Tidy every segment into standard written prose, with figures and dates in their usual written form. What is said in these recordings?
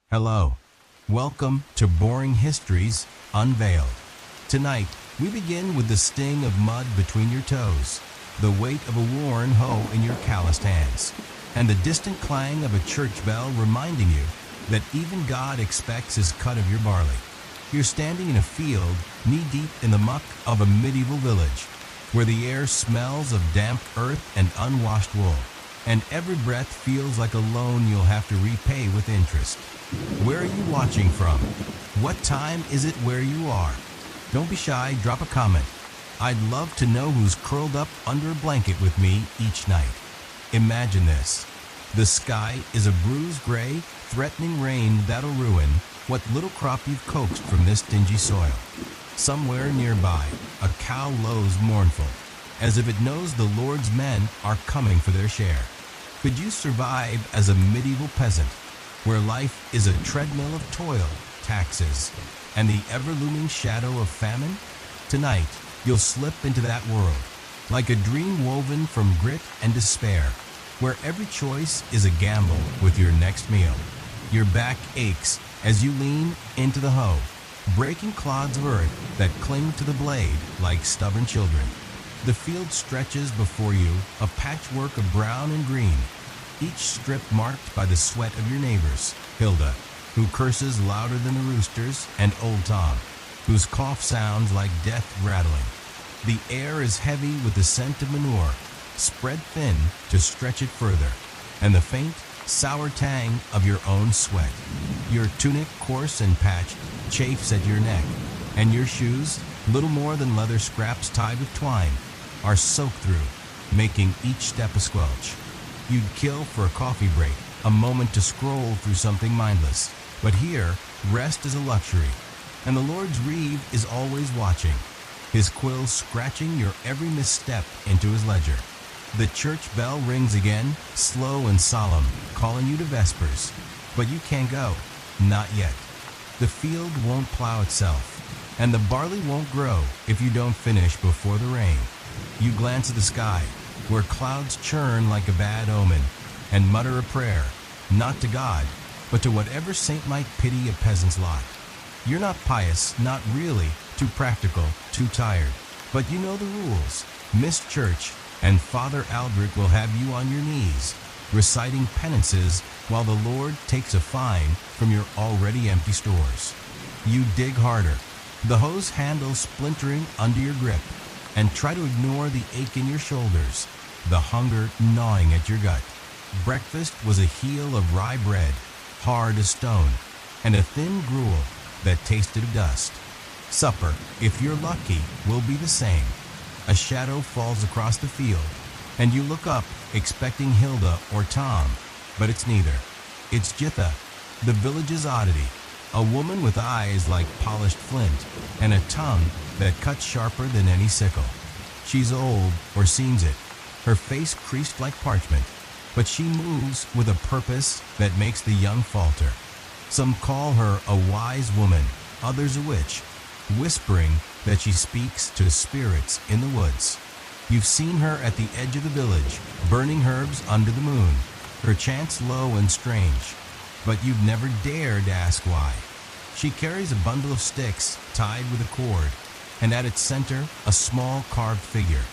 Hello. Welcome to Boring Histories Unveiled. Tonight, we begin with the sting of mud between your toes, the weight of a worn hoe in your calloused hands, and the distant clang of a church bell reminding you that even God expects his cut of your barley. You're standing in a field, knee-deep in the muck of a medieval village, where the air smells of damp earth and unwashed wool, and every breath feels like a loan you'll have to repay with interest. Where are you watching from? What time is it where you are? Don't be shy, drop a comment. I'd love to know who's curled up under a blanket with me each night. Imagine this. The sky is a bruised gray, threatening rain that'll ruin what little crop you've coaxed from this dingy soil. Somewhere nearby, a cow lows mournful, as if it knows the Lord's men are coming for their share. Could you survive as a medieval peasant, where life is a treadmill of toil, taxes, and the ever-looming shadow of famine? Tonight, you'll slip into that world, like a dream woven from grit and despair, where every choice is a gamble with your next meal. Your back aches as you lean into the hoe, breaking clods of earth that cling to the blade like stubborn children. The field stretches before you, a patchwork of brown and green, each strip marked by the sweat of your neighbors, Hilda, who curses louder than the roosters, and old Tom, whose cough sounds like death rattling. The air is heavy with the scent of manure, spread thin to stretch it further, and the faint, sour tang of your own sweat. Your tunic, coarse and patched, chafes at your neck, and your shoes, little more than leather scraps tied with twine, are soaked through, making each step a squelch. You'd kill for a coffee break, a moment to scroll through something mindless. But here, rest is a luxury, and the Lord's reeve is always watching, his quill scratching your every misstep into his ledger. The church bell rings again, slow and solemn, calling you to vespers. But you can't go. Not yet. The field won't plow itself, and the barley won't grow if you don't finish before the rain. You glance at the sky, where clouds churn like a bad omen, and mutter a prayer, not to God, but to whatever saint might pity a peasant's lot. You're not pious, not really, too practical, too tired, but you know the rules. Miss church, and Father Aldrich will have you on your knees, reciting penances while the Lord takes a fine from your already empty stores. You dig harder, the hose handle splintering under your grip, and try to ignore the ache in your shoulders, the hunger gnawing at your gut. Breakfast was a heel of rye bread, hard as stone, and a thin gruel that tasted of dust. Supper, if you're lucky, will be the same. A shadow falls across the field, and you look up, expecting Hilda or Tom, but it's neither. It's Jitha, the village's oddity, a woman with eyes like polished flint, and a tongue that cuts sharper than any sickle. She's old, or seems it, her face creased like parchment, but she moves with a purpose that makes the young falter. Some call her a wise woman, others a witch, whispering that she speaks to spirits in the woods. You've seen her at the edge of the village, burning herbs under the moon, her chants low and strange, but you've never dared ask why. She carries a bundle of sticks tied with a cord, and at its center, a small carved figure.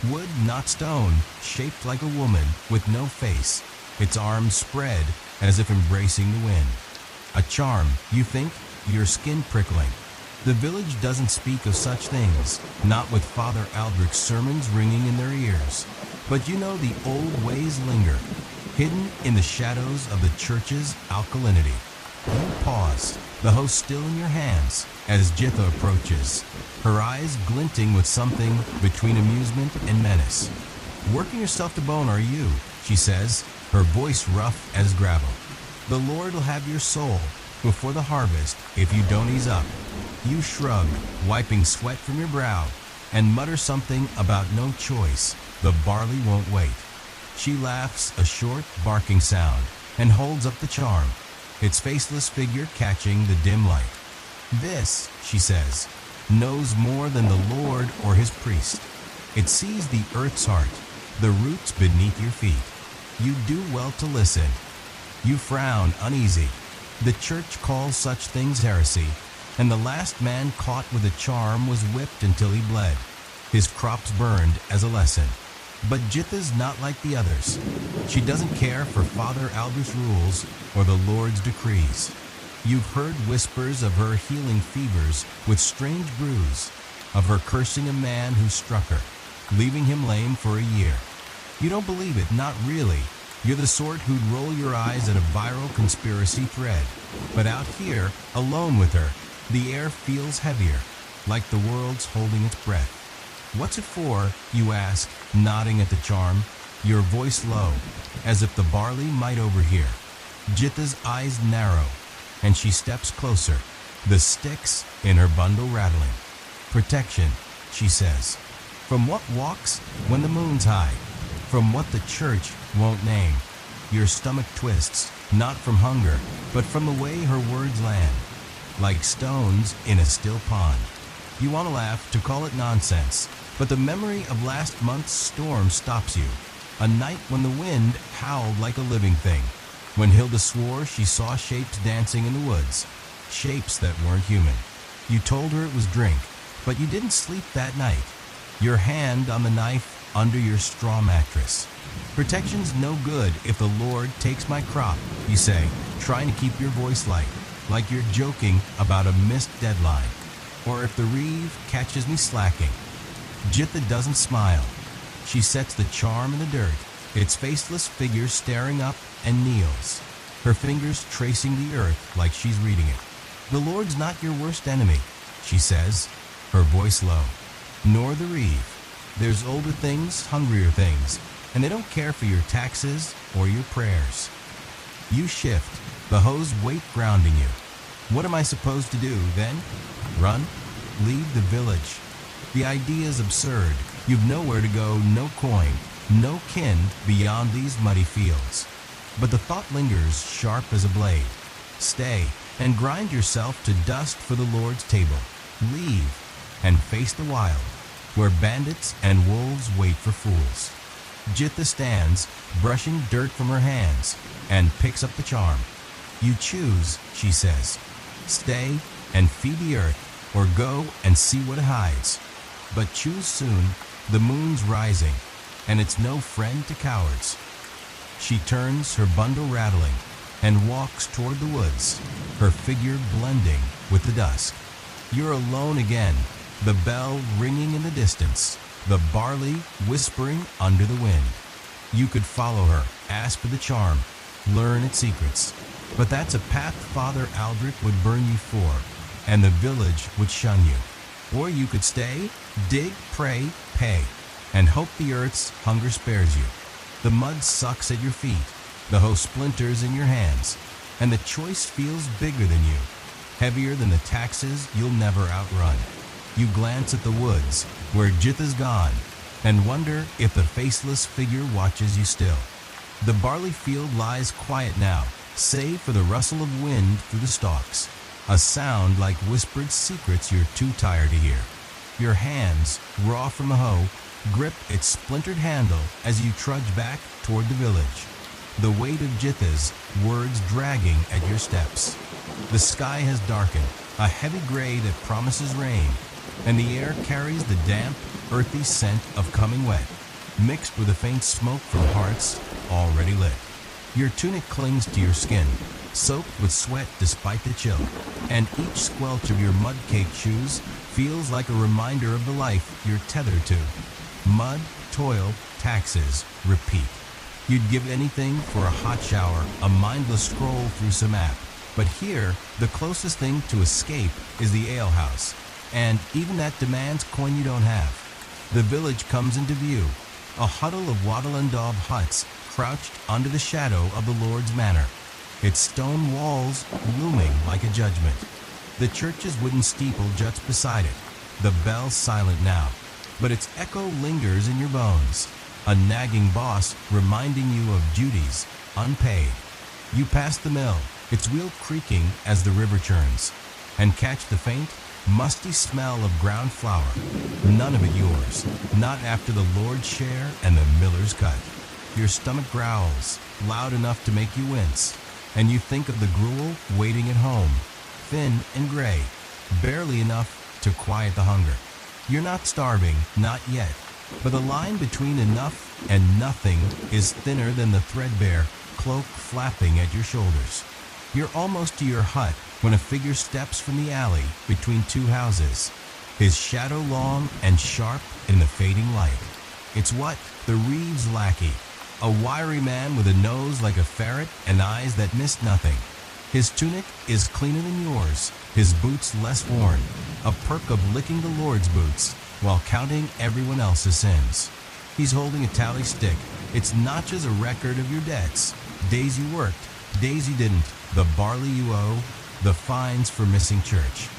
Wood, not stone, shaped like a woman with no face, its arms spread as if embracing the wind. A charm, you think, your skin prickling. The village doesn't speak of such things, not with Father Aldrich's sermons ringing in their ears. But you know the old ways linger, hidden in the shadows of the church's alkalinity. You pause, the host still in your hands, as Jitha approaches, her eyes glinting with something between amusement and menace. Working yourself to bone, are you? She says, her voice rough as gravel. The Lord will have your soul before the harvest if you don't ease up. You shrug, wiping sweat from your brow, and mutter something about no choice. The barley won't wait. She laughs a short, barking sound and holds up the charm, its faceless figure catching the dim light. This, she says, knows more than the Lord or his priest. It sees the earth's heart, the roots beneath your feet. You do well to listen. You frown, uneasy. The church calls such things heresy, and the last man caught with a charm was whipped until he bled. His crops burned as a lesson. But Jitha's not like the others. She doesn't care for Father Aldrich's rules or the Lord's decrees. You've heard whispers of her healing fevers with strange brews, of her cursing a man who struck her, leaving him lame for a year. You don't believe it, not really. You're the sort who'd roll your eyes at a viral conspiracy thread. But out here, alone with her, the air feels heavier, like the world's holding its breath. What's it for, you ask, nodding at the charm, your voice low, as if the barley might overhear. Jitha's eyes narrow, and she steps closer, the sticks in her bundle rattling. Protection, she says. From what walks when the moon's high? From what the church won't name? Your stomach twists, not from hunger, but from the way her words land, like stones in a still pond. You want to laugh, to call it nonsense, but the memory of last month's storm stops you. A night when the wind howled like a living thing, when Hilda swore she saw shapes dancing in the woods, shapes that weren't human. You told her it was drink, but you didn't sleep that night. Your hand on the knife under your straw mattress. Protection's no good if the Lord takes my crop, you say, trying to keep your voice light, like you're joking about a missed deadline. Or if the reeve catches me slacking. Jitha doesn't smile. She sets the charm in the dirt, its faceless figure staring up, and kneels, her fingers tracing the earth like she's reading it. The Lord's not your worst enemy, she says, her voice low, nor the reeve. There's older things, hungrier things, and they don't care for your taxes or your prayers. You shift, the hose weight grounding you. What am I supposed to do, then? Run? Leave the village? The idea's absurd. You've nowhere to go, no coin, no kin beyond these muddy fields. But the thought lingers, sharp as a blade. Stay, and grind yourself to dust for the Lord's table. Leave, and face the wild, where bandits and wolves wait for fools. Jitha stands, brushing dirt from her hands, and picks up the charm. You choose, she says. Stay and feed the earth, or go and see what it hides. But choose soon, the moon's rising, and it's no friend to cowards. She turns, her bundle rattling, and walks toward the woods, her figure blending with the dusk. You're alone again, the bell ringing in the distance, the barley whispering under the wind. You could follow her, ask for the charm, learn its secrets. But that's a path Father Aldrich would burn you for, and the village would shun you. Or you could stay, dig, pray, pay, and hope the earth's hunger spares you. The mud sucks at your feet, the hoe splinters in your hands, and the choice feels bigger than you, heavier than the taxes you'll never outrun. You glance at the woods, where Jitha's gone, and wonder if the faceless figure watches you still. The barley field lies quiet now, save for the rustle of wind through the stalks, a sound like whispered secrets you're too tired to hear. Your hands, raw from the hoe, grip its splintered handle as you trudge back toward the village, the weight of Jitha's words dragging at your steps. The sky has darkened, a heavy gray that promises rain, and the air carries the damp, earthy scent of coming wet, mixed with a faint smoke from hearts already lit. Your tunic clings to your skin, soaked with sweat despite the chill, and each squelch of your mud-caked shoes feels like a reminder of the life you're tethered to. Mud, toil, taxes, repeat. You'd give anything for a hot shower, a mindless scroll through some app. But here, the closest thing to escape is the alehouse, and even that demands coin you don't have. The village comes into view, a huddle of wattle and daub huts crouched under the shadow of the Lord's manor, its stone walls looming like a judgment. The church's wooden steeple juts beside it, the bell silent now, but its echo lingers in your bones, a nagging boss reminding you of duties unpaid. You pass the mill, its wheel creaking as the river churns, and catch the faint, musty smell of ground flour. None of it yours, not after the Lord's share and the miller's cut. Your stomach growls, loud enough to make you wince. and you think of the gruel waiting at home, thin and gray, barely enough to quiet the hunger. You're not starving, not yet, but the line between enough and nothing is thinner than the threadbare cloak flapping at your shoulders. You're almost to your hut when a figure steps from the alley between two houses, his shadow long and sharp in the fading light. It's what? The Reeves lackey, a wiry man with a nose like a ferret and eyes that miss nothing. His tunic is cleaner than yours, his boots less worn, a perk of licking the Lord's boots while counting everyone else's sins. He's holding a tally stick. It's notches a record of your debts, days you worked, days you didn't, the barley you owe, the fines for missing church.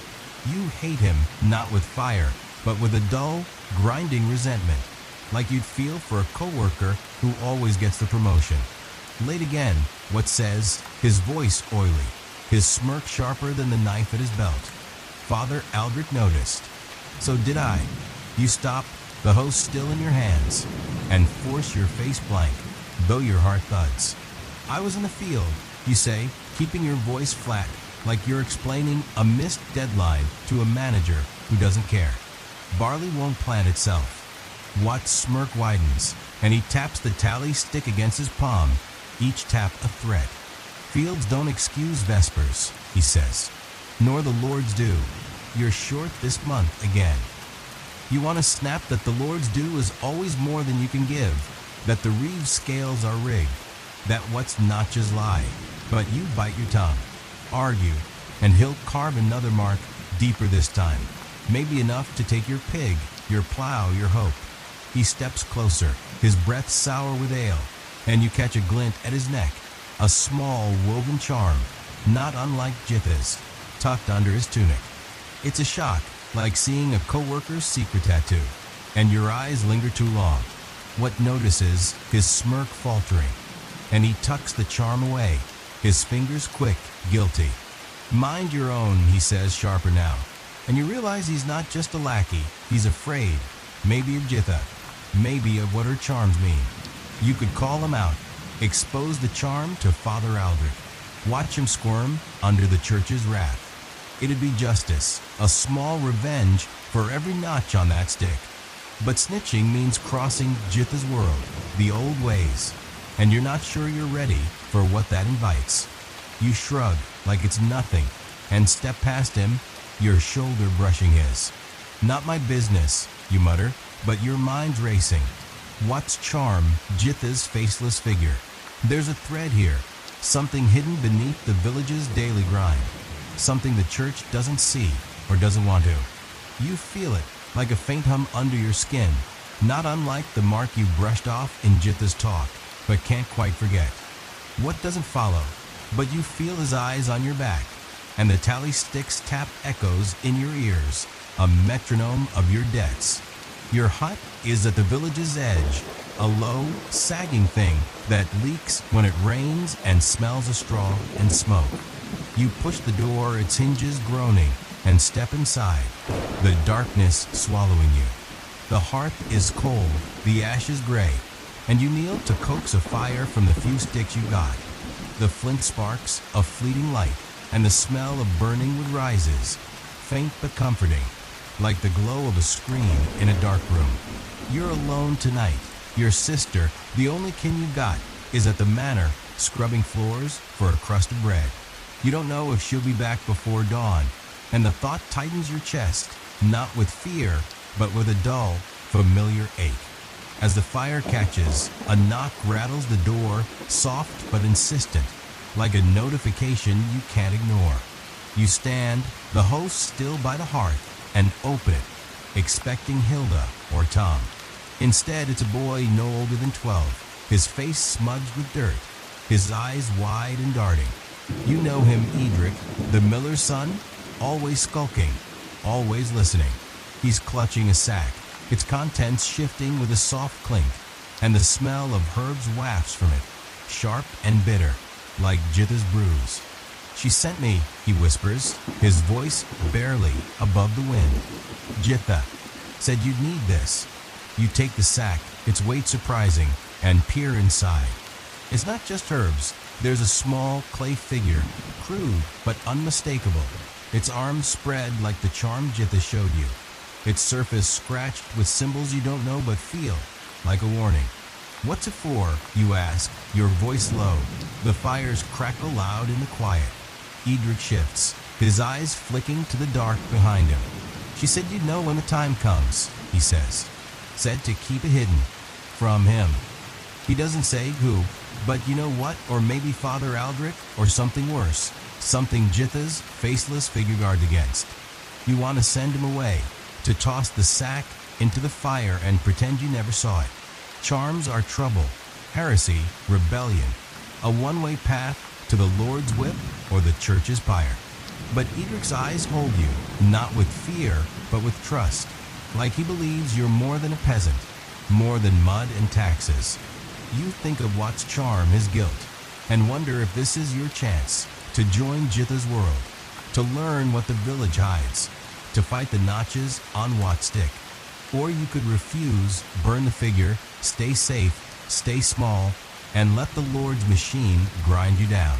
You hate him not with fire, but with a dull, grinding resentment, like you'd feel for a coworker who always gets the promotion. Late again, what says, his voice oily, his smirk sharper than the knife at his belt. Father Aldrich noticed. So did I. You stop, the hose still in your hands, and force your face blank, though your heart thuds. I was in the field, you say, keeping your voice flat, like you're explaining a missed deadline to a manager who doesn't care. Barley won't plant itself. Watt's smirk widens, and he taps the tally stick against his palm, each tap a threat. Fields don't excuse Vespers, he says, nor the Lord's due. You're short this month again. You want to snap that the Lord's due is always more than you can give, that the Reeves scales are rigged, that what's notches lie. But you bite your tongue, argue, and he'll carve another mark deeper this time, maybe enough to take your pig, your plow, your hope. He steps closer, his breath sour with ale, and you catch a glint at his neck, a small woven charm, not unlike Jitha's, tucked under his tunic. It's a shock, like seeing a coworker's secret tattoo, and your eyes linger too long. What notices his smirk faltering, and he tucks the charm away, his fingers quick, guilty. Mind your own, he says sharper now, and you realize he's not just a lackey, he's afraid, maybe of Jitha, maybe of what her charms mean. You could call him out, expose the charm to Father Aldrich, watch him squirm under the church's wrath. It'd be justice, a small revenge for every notch on that stick. But snitching means crossing Jitha's world, the old ways, and you're not sure you're ready for what that invites. You shrug like it's nothing and step past him, your shoulder brushing his. Not my business, you mutter, but your mind's racing. What's charm Jitha's faceless figure? There's a thread here, something hidden beneath the village's daily grind, something the church doesn't see or doesn't want to. You feel it, like a faint hum under your skin, not unlike the mark you brushed off in Jitha's talk, but can't quite forget. What doesn't follow? But you feel his eyes on your back, and the tally stick's tap echoes in your ears, a metronome of your debts. Your hut is at the village's edge, a low, sagging thing that leaks when it rains and smells of straw and smoke. You push the door, its hinges groaning, and step inside, the darkness swallowing you. The hearth is cold, the ashes gray, and you kneel to coax a fire from the few sticks you got. The flint sparks, a fleeting light, and the smell of burning wood rises, faint but comforting, like the glow of a screen in a dark room. You're alone tonight. Your sister, the only kin you got, is at the manor, scrubbing floors for a crust of bread. You don't know if she'll be back before dawn, and the thought tightens your chest, not with fear, but with a dull, familiar ache. As the fire catches, a knock rattles the door, soft but insistent, like a notification you can't ignore. You stand, the host still by the hearth, and open it, expecting Hilda or Tom. Instead, it's a boy no older than 12, his face smudged with dirt, his eyes wide and darting. You know him, Edric, the miller's son, always skulking, always listening. He's clutching a sack, its contents shifting with a soft clink, and the smell of herbs wafts from it, sharp and bitter, like Jitha's bruise. She sent me, he whispers, his voice barely above the wind. Jitha said you'd need this. You take the sack, its weight surprising, and peer inside. It's not just herbs, There's a small clay figure, crude but unmistakable, its arms spread like the charm Jitha showed you, its surface scratched with symbols you don't know but feel, like a warning. "What's it for?" you ask, your voice low. The fires crackle loud in the quiet. Edric shifts, his eyes flicking to the dark behind him. "She said you'd know when the time comes," he says. "Said to keep it hidden. From him." He doesn't say who, but you know what? Or maybe Father Aldrich, or something worse. Something Jitha's faceless figure guards against. You want to send him away, to toss the sack into the fire and pretend you never saw it. Charms are trouble, heresy, rebellion, a one-way path to the Lord's whip or the church's pyre. But Edric's eyes hold you, not with fear, but with trust, like he believes you're more than a peasant, more than mud and taxes. You think of what's charm his guilt, and wonder if this is your chance to join Jitha's world, to learn what the village hides, to fight the notches on Watt's stick. Or you could refuse, burn the figure, stay safe, stay small, and let the Lord's machine grind you down.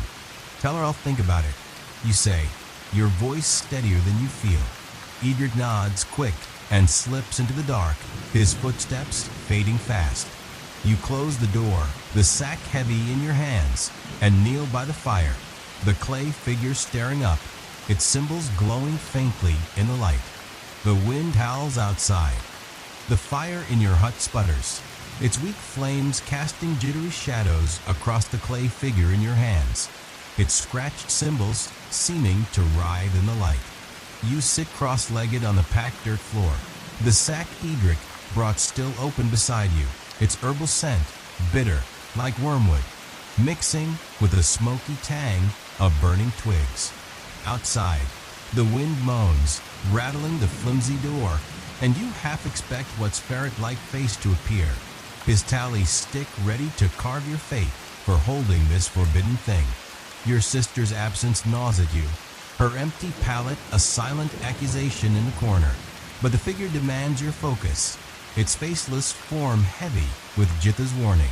"Tell her I'll think about it," you say, your voice steadier than you feel. Edric nods quick and slips into the dark, his footsteps fading fast. You close the door, the sack heavy in your hands, and kneel by the fire, the clay figure staring up, its symbols glowing faintly in the light. The wind howls outside. The fire in your hut sputters, its weak flames casting jittery shadows across the clay figure in your hands, its scratched symbols seeming to writhe in the light. You sit cross-legged on the packed dirt floor, the sack Edric brought still open beside you, its herbal scent bitter like wormwood, mixing with the smoky tang of burning twigs. Outside, the wind moans, rattling the flimsy door, and you half expect what's ferret-like face to appear, his tally stick ready to carve your fate for holding this forbidden thing. Your sister's absence gnaws at you, her empty palate a silent accusation in the corner, but the figure demands your focus, its faceless form heavy with Jitha's warning.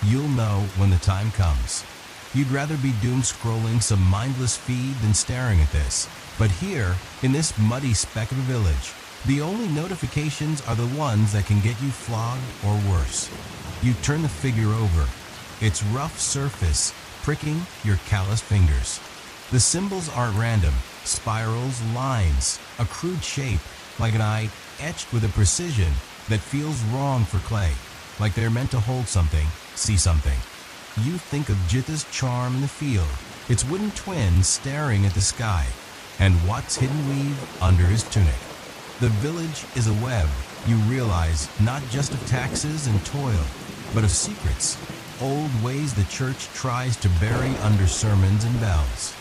You'll know when the time comes. You'd rather be doom-scrolling some mindless feed than staring at this, but here, in this muddy speck of a village, the only notifications are the ones that can get you flogged or worse. You turn the figure over, its rough surface pricking your calloused fingers. The symbols aren't random, spirals, lines, a crude shape, like an eye etched with a precision that feels wrong for clay, like they're meant to hold something, see something. You think of Jitha's charm in the field, its wooden twin staring at the sky, and Watt's hidden weave under his tunic. The village is a web, you realize, not just of taxes and toil, but of secrets, old ways the church tries to bury under sermons and bells.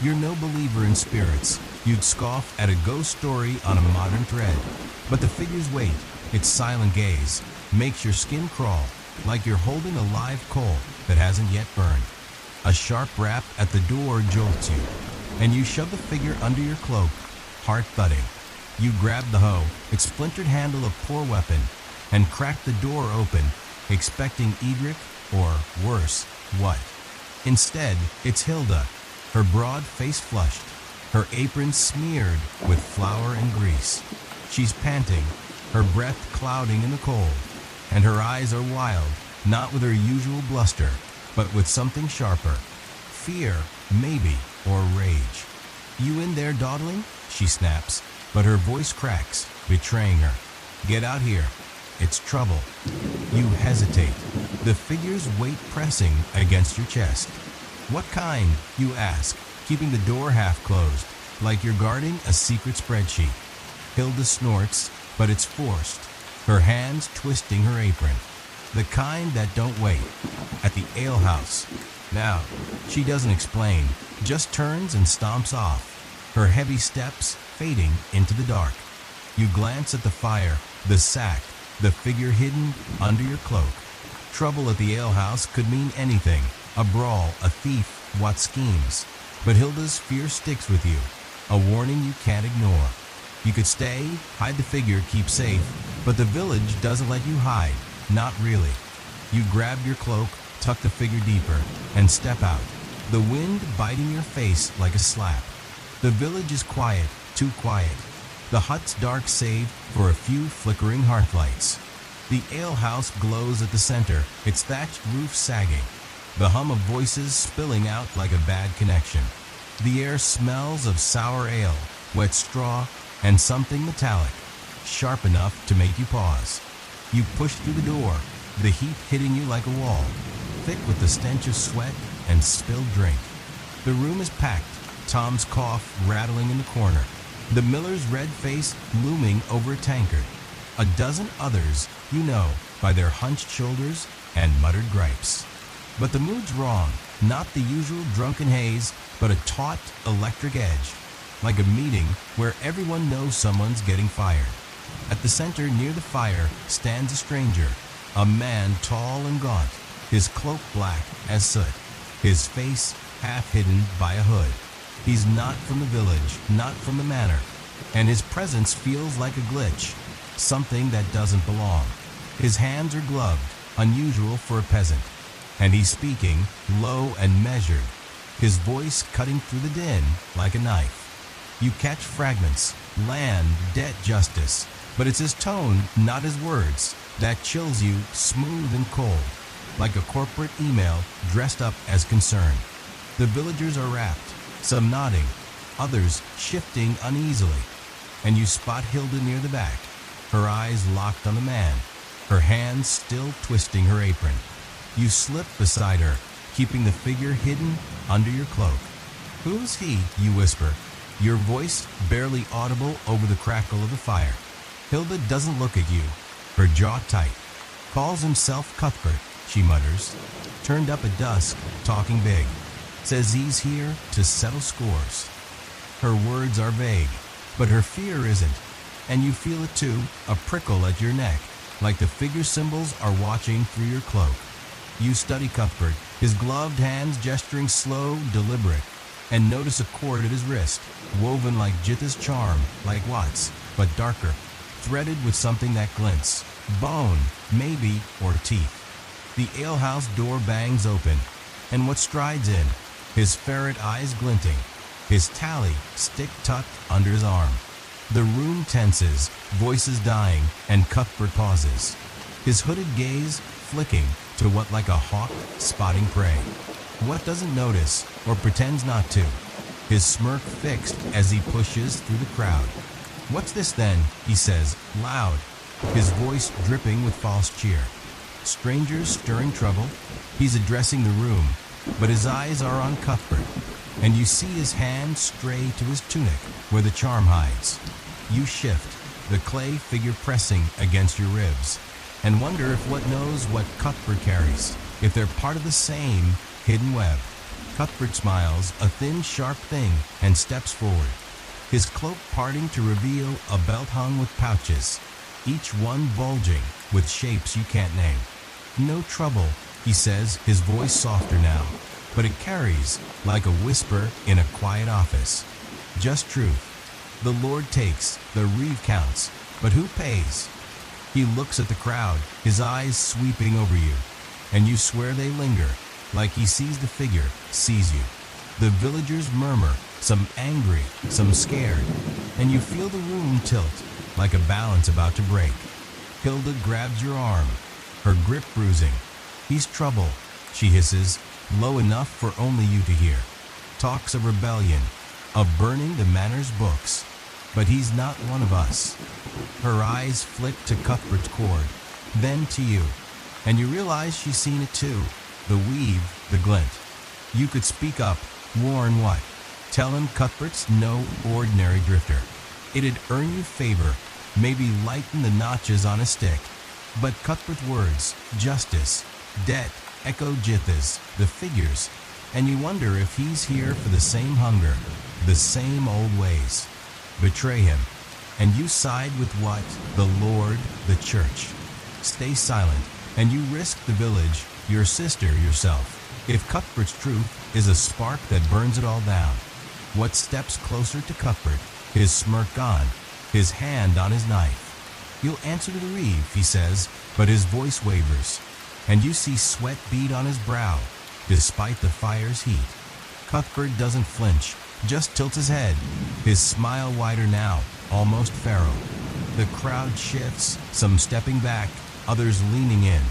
You're no believer in spirits. You'd scoff at a ghost story on a modern thread. But the figure's weight, its silent gaze, makes your skin crawl, like you're holding a live coal that hasn't yet burned. A sharp rap at the door jolts you, and you shove the figure under your cloak, heart thudding. You grab the hoe, its splintered handle a poor weapon, and crack the door open, expecting Edric, or worse, what? Instead, it's Hilda, her broad face flushed, her apron smeared with flour and grease. She's panting, her breath clouding in the cold, and her eyes are wild, not with her usual bluster, but with something sharper. Fear, maybe, or rage. "You in there dawdling?" she snaps, but her voice cracks, betraying her. "Get out here. It's trouble." You hesitate, the figure's weight pressing against your chest. "What kind?" you ask, keeping the door half closed, like you're guarding a secret spreadsheet. Hilda snorts, but it's forced, her hands twisting her apron. "The kind that don't wait. At the alehouse." Now, she doesn't explain, just turns and stomps off, her heavy steps fading into the dark. You glance at the fire, the sack, the figure hidden under your cloak. Trouble at the alehouse could mean anything, a brawl, a thief, what schemes. But Hilda's fear sticks with you, a warning you can't ignore. You could stay, hide the figure, keep safe, but the village doesn't let you hide, not really. You grab your cloak, tuck the figure deeper, and step out, the wind biting your face like a slap. The village is quiet, too quiet. The hut's dark save for a few flickering hearthlights. The alehouse glows at the center, its thatched roof sagging. The hum of voices spilling out like a bad connection. The air smells of sour ale, wet straw, and something metallic, sharp enough to make you pause. You push through the door, the heat hitting you like a wall, thick with the stench of sweat and spilled drink. The room is packed, Tom's cough rattling in the corner, the miller's red face looming over a tankard. A dozen others you know by their hunched shoulders and muttered gripes. But the mood's wrong, not the usual drunken haze, but a taut electric edge, like a meeting where everyone knows someone's getting fired. At the center near the fire stands a stranger, a man tall and gaunt, his cloak black as soot, his face half hidden by a hood. He's not from the village, not from the manor, and his presence feels like a glitch, something that doesn't belong. His hands are gloved, unusual for a peasant, and he's speaking low and measured, his voice cutting through the din like a knife. You catch fragments, land, debt, justice, but it's his tone, not his words, that chills you smooth and cold, like a corporate email dressed up as concern. The villagers are rapt, some nodding, others shifting uneasily, and you spot Hilda near the back, her eyes locked on the man, her hands still twisting her apron. You slip beside her, keeping the figure hidden under your cloak. "Who's he?" you whisper, your voice barely audible over the crackle of the fire. Hilda doesn't look at you, her jaw tight. "Calls himself Cuthbert," she mutters, "turned up at dusk, talking big. Says he's here to settle scores." Her words are vague, but her fear isn't, and you feel it too, a prickle at your neck, like the figure symbols are watching through your cloak. You study Cuthbert, his gloved hands gesturing slow, deliberate, and notice a cord at his wrist, woven like Jitha's charm, like Watts, but darker, threaded with something that glints, bone, maybe, or teeth. The alehouse door bangs open, and what strides in, his ferret eyes glinting, his tally stick tucked under his arm. The room tenses, voices dying, and Cuthbert pauses, his hooded gaze flicking to what like a hawk spotting prey. What doesn't notice, or pretends not to, his smirk fixed as he pushes through the crowd. "What's this then?" he says, loud, his voice dripping with false cheer. Strangers stirring trouble? He's addressing the room, but his eyes are on Cuthbert, and you see his hand stray to his tunic where the charm hides. You shift, the clay figure pressing against your ribs, and wonder if what knows what Cuthbert carries, if they're part of the same hidden web. Cuthbert smiles, a thin, sharp thing, and steps forward, his cloak parting to reveal a belt hung with pouches, each one bulging with shapes you can't name. "No trouble," he says, his voice softer now, but it carries like a whisper in a quiet office. "Just truth. The Lord takes, the reeve counts, but who pays?" He looks at the crowd, his eyes sweeping over you, and you swear they linger, like he sees the figure, sees you. The villagers murmur, some angry, some scared, and you feel the room tilt, like a balance about to break. Hilda grabs your arm, her grip bruising. "He's trouble," she hisses, low enough for only you to hear. Talks of rebellion, of burning the manor's books, but he's not one of us. Her eyes flick to Cuthbert's cord, then to you, and you realize she's seen it too, the weave, the glint. You could speak up, warn what? Tell him Cuthbert's no ordinary drifter. It'd earn you favor, maybe lighten the notches on a stick. But Cuthbert's words, justice, debt, echo Jitha's, the figures, and you wonder if he's here for the same hunger, the same old ways. Betray him, and you side with what? The Lord, the church. Stay silent, and you risk the village, your sister, yourself. If Cuthbert's truth is a spark that burns it all down, what steps closer to Cuthbert, his smirk gone, his hand on his knife? "You'll answer to the reeve," he says, but his voice wavers. and you see sweat bead on his brow, despite the fire's heat. Cuthbert doesn't flinch, just tilts his head, his smile wider now, almost feral. The crowd shifts, some stepping back, others leaning in,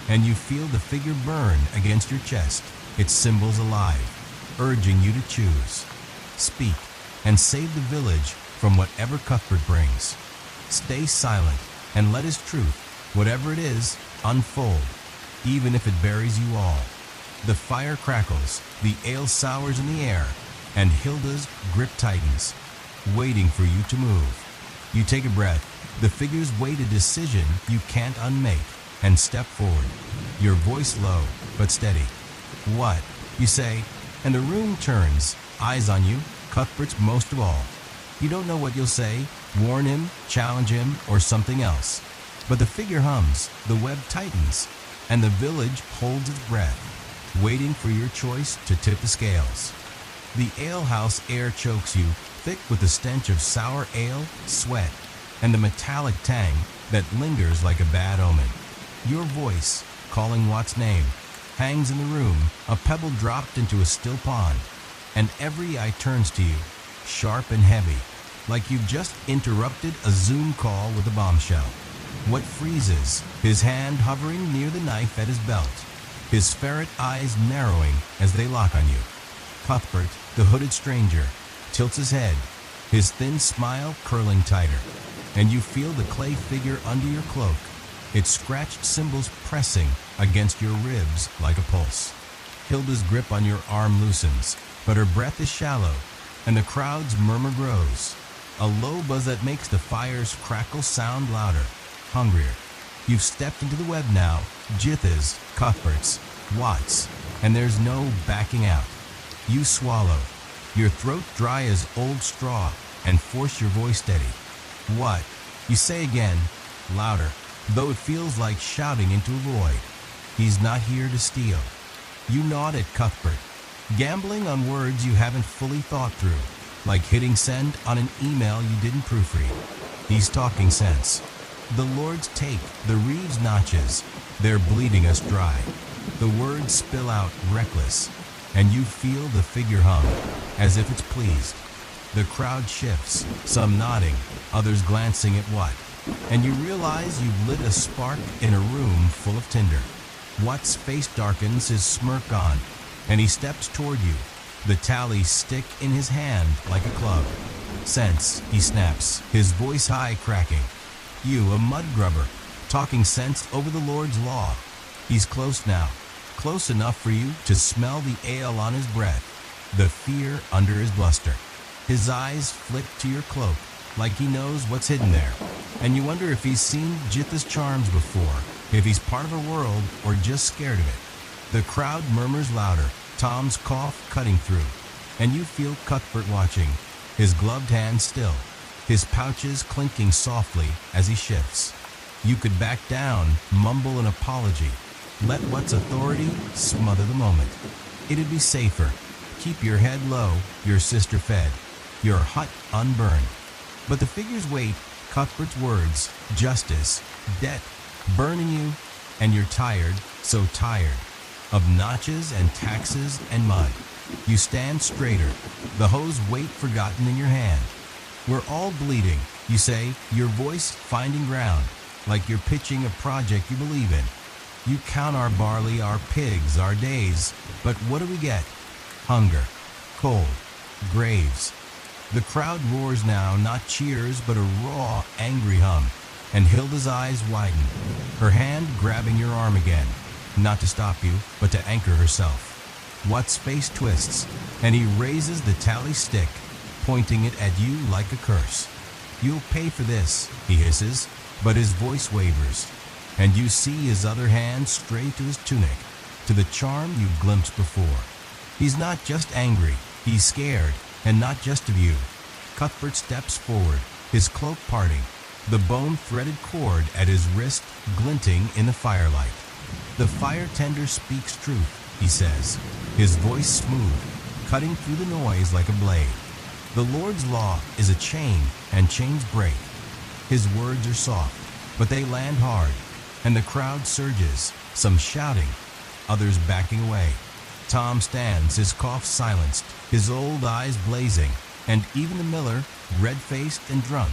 and you feel the figure burn against your chest, its symbols alive, urging you to choose. Speak, and save the village from whatever Cuthbert brings. Stay silent, and let his truth, whatever it is, unfold, even if it buries you all. The fire crackles, the ale sours in the air, and Hilda's grip tightens, waiting for you to move. You take a breath, the figures wait a decision you can't unmake, and step forward, your voice low but steady. What? You say, and the room turns, eyes on you, Cuthbert's most of all. You don't know what you'll say, warn him, challenge him, or something else. But the figure hums, the web tightens, and the village holds its breath, waiting for your choice to tip the scales. The alehouse air chokes you, thick with the stench of sour ale, sweat, and the metallic tang that lingers like a bad omen. Your voice, calling Watt's name, hangs in the room, a pebble dropped into a still pond, and every eye turns to you, sharp and heavy, like you've just interrupted a Zoom call with a bombshell. What freezes, his hand hovering near the knife at his belt, his ferret eyes narrowing as they lock on you. Cuthbert, the hooded stranger, tilts his head, his thin smile curling tighter, and you feel the clay figure under your cloak, its scratched symbols pressing against your ribs like a pulse. Hilda's grip on your arm loosens, but her breath is shallow, and the crowd's murmur grows, a low buzz that makes the fire's crackle sound louder, hungrier. You've stepped into the web now, Jitha's, Cuthbert's, Watt's, and there's no backing out. You swallow, your throat dry as old straw, and force your voice steady. What? You say again, louder, though it feels like shouting into a void. He's not here to steal. You nod at Cuthbert, gambling on words you haven't fully thought through, like hitting send on an email you didn't proofread. He's talking sense. The Lord's take, the reeds notches, they're bleeding us dry. The words spill out reckless, and you feel the figure hum, as if it's pleased. The crowd shifts, some nodding, others glancing at Watt, and you realize you've lit a spark in a room full of tinder. Watt's face darkens, his smirk gone, and he steps toward you, the tally stick in his hand like a club. Sense, he snaps, his voice high cracking. You, a mud grubber, talking sense over the Lord's law. He's close now, close enough for you to smell the ale on his breath, the fear under his bluster. His eyes flick to your cloak, like he knows what's hidden there, and you wonder if he's seen Jitha's charms before, if he's part of a world or just scared of it. The crowd murmurs louder, Tom's cough cutting through, and you feel Cuthbert watching, his gloved hand still, his pouches clinking softly as he shifts. You could back down, mumble an apology, let what's authority smother the moment. It'd be safer. Keep your head low, your sister fed, your hut unburned. But the figures wait, Cuthbert's words, justice, debt, burning you, and you're tired, so tired, of notches and taxes and mud. You stand straighter, the hose weight forgotten in your hand. We're all bleeding, you say, your voice finding ground, like you're pitching a project you believe in. You count our barley, our pigs, our days, but what do we get? Hunger, cold, graves. The crowd roars now, not cheers, but a raw, angry hum, and Hilda's eyes widen, her hand grabbing your arm again, not to stop you, but to anchor herself. Watt's face twists, and he raises the tally stick, pointing it at you like a curse. You'll pay for this, he hisses, but his voice wavers, and you see his other hand stray to his tunic, to the charm you glimpsed before. He's not just angry, he's scared, and not just of you. Cuthbert steps forward, his cloak parting, the bone-threaded cord at his wrist glinting in the firelight. The fire tender speaks truth, he says, his voice smooth, cutting through the noise like a blade. The Lord's law is a chain, and chains break. His words are soft, but they land hard, and the crowd surges, some shouting, others backing away. Tom stands, his cough silenced, his old eyes blazing, and even the miller, red-faced and drunk,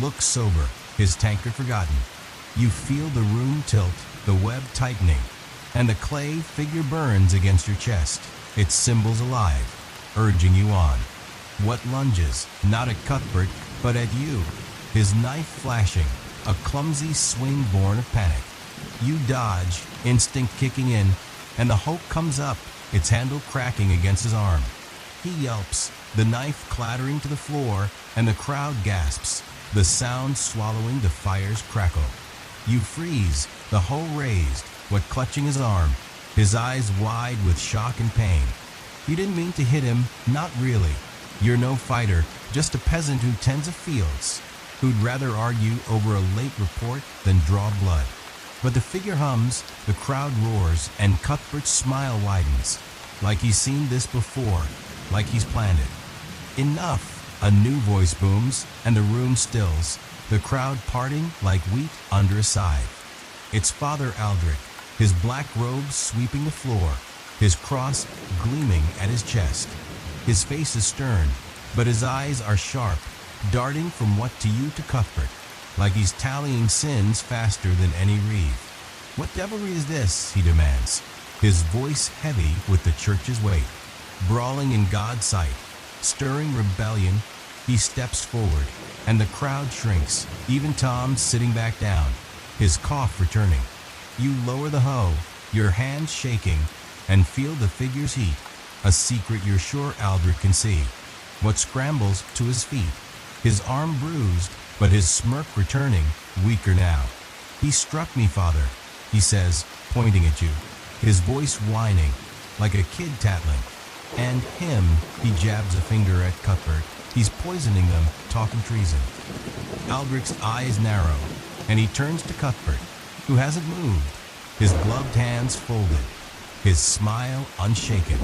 looks sober, his tankard forgotten. You feel the room tilt, the web tightening, and the clay figure burns against your chest, its symbols alive, urging you on. What lunges, not at Cuthbert, but at you, his knife flashing, a clumsy swing born of panic. You dodge, instinct kicking in, and the Hulk comes up, its handle cracking against his arm. He yelps, the knife clattering to the floor, and the crowd gasps, the sound swallowing the fire's crackle. You freeze, the hoe raised, what clutching his arm, his eyes wide with shock and pain. You didn't mean to hit him, not really. You're no fighter, just a peasant who tends the fields, who'd rather argue over a late report than draw blood. But the figure hums, the crowd roars, and Cuthbert's smile widens, like he's seen this before, like he's planned it. Enough! A new voice booms, and the room stills, the crowd parting like wheat under a scythe. It's Father Aldrich, his black robes sweeping the floor, his cross gleaming at his chest. His face is stern, but his eyes are sharp, darting from what to you to Cuthbert, like he's tallying sins faster than any reeve. What devilry is this, he demands, his voice heavy with the church's weight. Brawling in God's sight, stirring rebellion, he steps forward, and the crowd shrinks, even Tom sitting back down, his cough returning. You lower the hoe, your hands shaking, and feel the figure's heat, a secret you're sure Aldrich can see. What scrambles to his feet, his arm bruised, but his smirk returning, weaker now. He struck me, Father, he says, pointing at you, his voice whining, like a kid tattling. And him, he jabs a finger at Cuthbert. He's poisoning them, talking treason. Aldrich's eyes narrow, and he turns to Cuthbert, who hasn't moved, his gloved hands folded, his smile unshaken.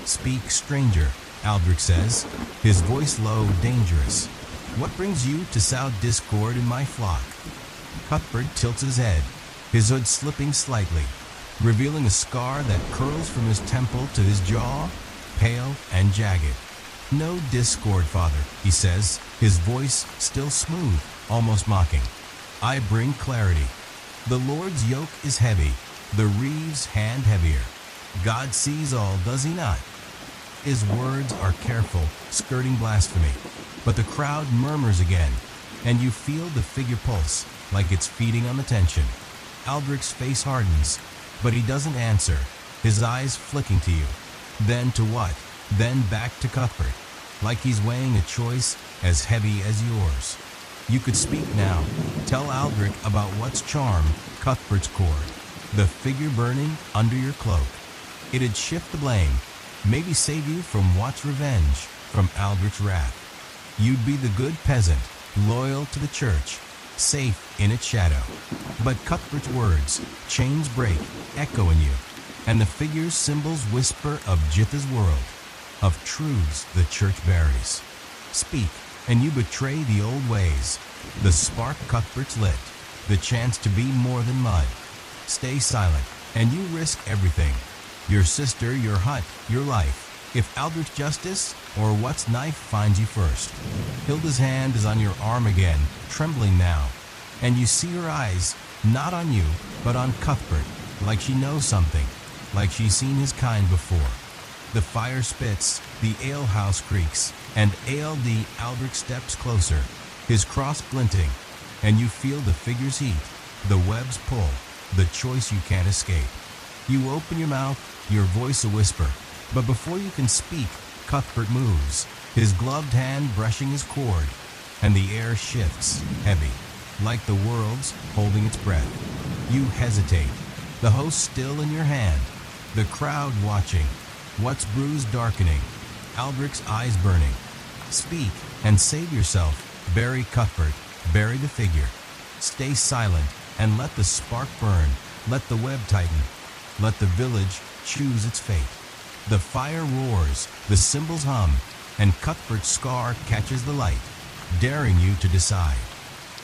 Speak, stranger, Aldrich says, his voice low, dangerous. What brings you to sow discord in my flock? Cuthbert tilts his head, his hood slipping slightly, revealing a scar that curls from his temple to his jaw, pale and jagged. No discord, Father, he says, his voice still smooth, almost mocking. I bring clarity. The Lord's yoke is heavy, the reeve's hand heavier. God sees all, does he not? His words are careful, skirting blasphemy, but the crowd murmurs again, and you feel the figure pulse, like it's feeding on the tension. Aldrich's face hardens, but he doesn't answer, his eyes flicking to you. Then to what? Then back to Cuthbert, like he's weighing a choice as heavy as yours. You could speak now, tell Aldrich about what's charmed Cuthbert's cord, the figure burning under your cloak. It'd shift the blame, maybe save you from what's revenge, from Aldrich's wrath. You'd be the good peasant, loyal to the church, safe in its shadow. But Cuthbert's words, chains break, echo in you, and the figure's symbols whisper of Jitha's world, of truths the church buries. Speak, and you betray the old ways, the spark Cuthbert's lit, the chance to be more than mud. Stay silent, and you risk everything. Your sister, your hut, your life. If Aldrich's justice or what's knife finds you first. Hilda's hand is on your arm again, trembling now, and you see her eyes, not on you, but on Cuthbert, like she knows something, like she's seen his kind before. The fire spits, the alehouse creaks, and A.L.D. Aldrich steps closer, his cross glinting, and you feel the figure's heat, the web's pull, the choice you can't escape. You open your mouth, your voice a whisper, but before you can speak, Cuthbert moves, his gloved hand brushing his cord, and the air shifts, heavy, like the world's holding its breath. You hesitate, the host still in your hand, the crowd watching, what's bruised darkening, Aldrich's eyes burning. Speak and save yourself. Bury Cuthbert, bury the figure. Stay silent and let the spark burn, let the web tighten, let the village choose its fate. The fire roars, the cymbals hum, and Cuthbert's scar catches the light, daring you to decide.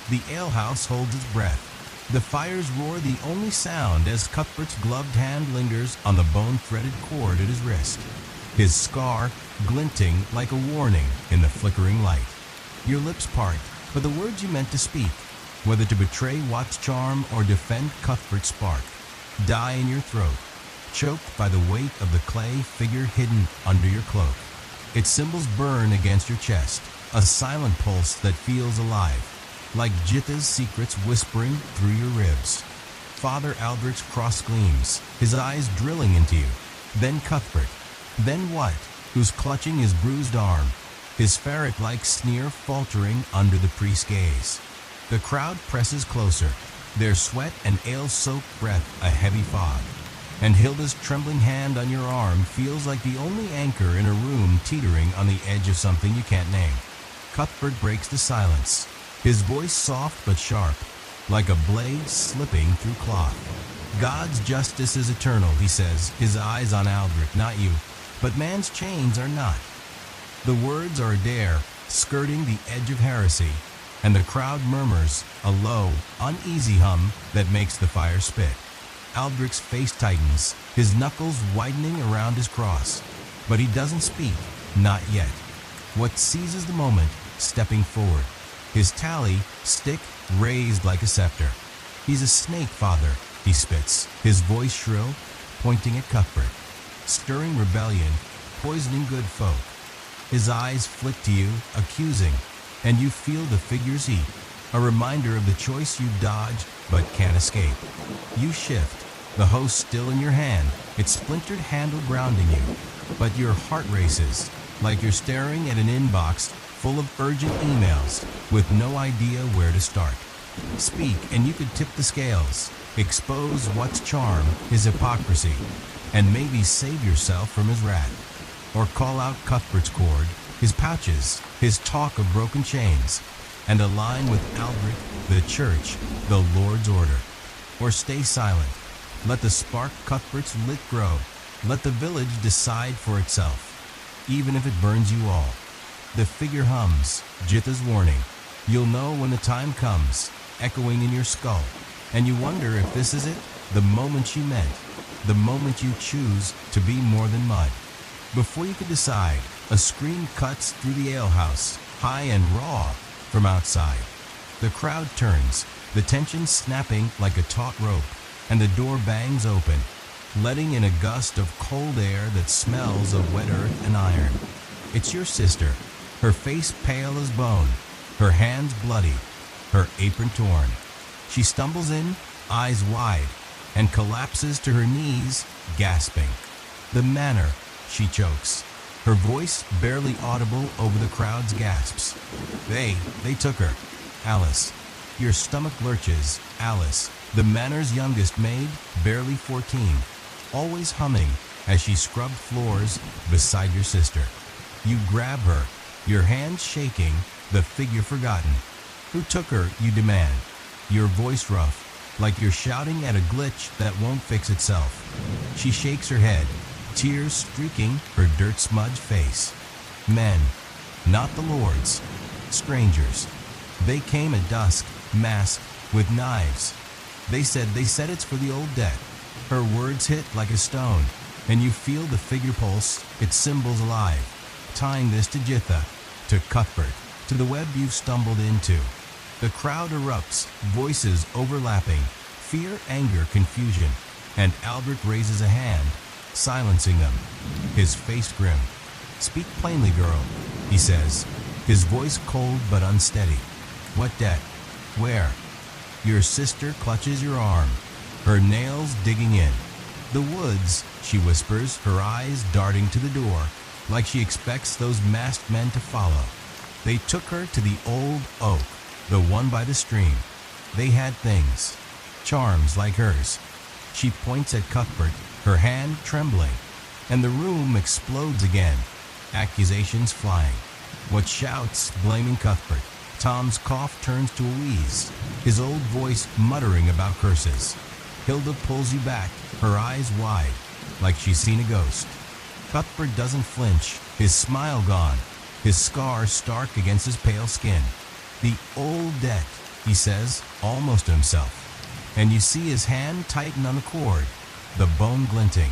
The alehouse holds its breath, The fire's roar the only sound as Cuthbert's gloved hand lingers on the bone-threaded cord at his wrist, his scar glinting like a warning in the flickering light. Your lips part, but the words you meant to speak, whether to betray Watt's charm or defend Cuthbert's spark, die in your throat, choked by the weight of the clay figure hidden under your cloak. Its symbols burn against your chest, a silent pulse that feels alive, like Jitha's secrets whispering through your ribs. Father Aldrich's cross gleams, his eyes drilling into you. Then Cuthbert. Then Watt, who's clutching his bruised arm, his ferret-like sneer faltering under the priest's gaze. The crowd presses closer, their sweat and ale-soaked breath a heavy fog. And Hilda's trembling hand on your arm feels like the only anchor in a room teetering on the edge of something you can't name. Cuthbert breaks the silence, his voice soft but sharp, like a blade slipping through cloth. God's justice is eternal, he says, his eyes on Aldrich, not you, but man's chains are not. The words are a dare, skirting the edge of heresy, and the crowd murmurs, a low, uneasy hum that makes the fire spit. Aldrich's face tightens, his knuckles widening around his cross, but he doesn't speak, not yet. What seizes the moment, stepping forward, his tally stick raised like a scepter. He's a snake, father, he spits, his voice shrill, pointing at Cuthbert, stirring rebellion, poisoning good folk. His eyes flick to you, accusing, and you feel the figure's heat, a reminder of the choice you dodge but can't escape. You shift, the host still in your hand, its splintered handle grounding you, but your heart races, like you're staring at an inbox full of urgent emails with no idea where to start. Speak, and you could tip the scales, expose Watt's charm, his hypocrisy, and maybe save yourself from his wrath. Or call out Cuthbert's cord, his pouches, his talk of broken chains, and align with Aldrich, the church, the Lord's order. Or stay silent. Let the spark Cuthbert's lit grow. Let the village decide for itself, even if it burns you all. The figure hums, Jitha's warning. You'll know when the time comes, echoing in your skull, and you wonder if this is it, the moment you meant, the moment you choose to be more than mud. Before you can decide, a scream cuts through the alehouse, high and raw, from outside. The crowd turns, the tension snapping like a taut rope, and the door bangs open, letting in a gust of cold air that smells of wet earth and iron. It's your sister, her face pale as bone, her hands bloody, her apron torn. She stumbles in, eyes wide, and collapses to her knees, gasping. The manner, she chokes, her voice barely audible over the crowd's gasps. They took her. Alice. Your stomach lurches, Alice, the manor's youngest maid, barely 14, always humming as she scrubbed floors beside your sister. You grab her, your hands shaking, the figure forgotten. Who took her, you demand, your voice rough, like you're shouting at a glitch that won't fix itself. She shakes her head, tears streaking her dirt-smudged face. Men, not the lords, strangers. They came at dusk, masked, with knives. They said it's for the old debt. Her words hit like a stone, and you feel the figure pulse, its symbols alive, tying this to Jitha, to Cuthbert, to the web you've stumbled into. The crowd erupts, voices overlapping, fear, anger, confusion, and Aldrich raises a hand, silencing them, his face grim. Speak plainly, girl, he says, his voice cold but unsteady. What debt? Where? Your sister clutches your arm, her nails digging in. The woods, she whispers, her eyes darting to the door, like she expects those masked men to follow. They took her to the old oak, the one by the stream. They had things, charms like hers. She points at Cuthbert, her hand trembling, and the room explodes again, accusations flying. What shouts blaming Cuthbert? Tom's cough turns to a wheeze, his old voice muttering about curses. Hilda pulls you back, her eyes wide, like she's seen a ghost. Cuthbert doesn't flinch, his smile gone, his scar stark against his pale skin. The old debt, he says, almost to himself. and you see his hand tighten on the cord, the bone glinting.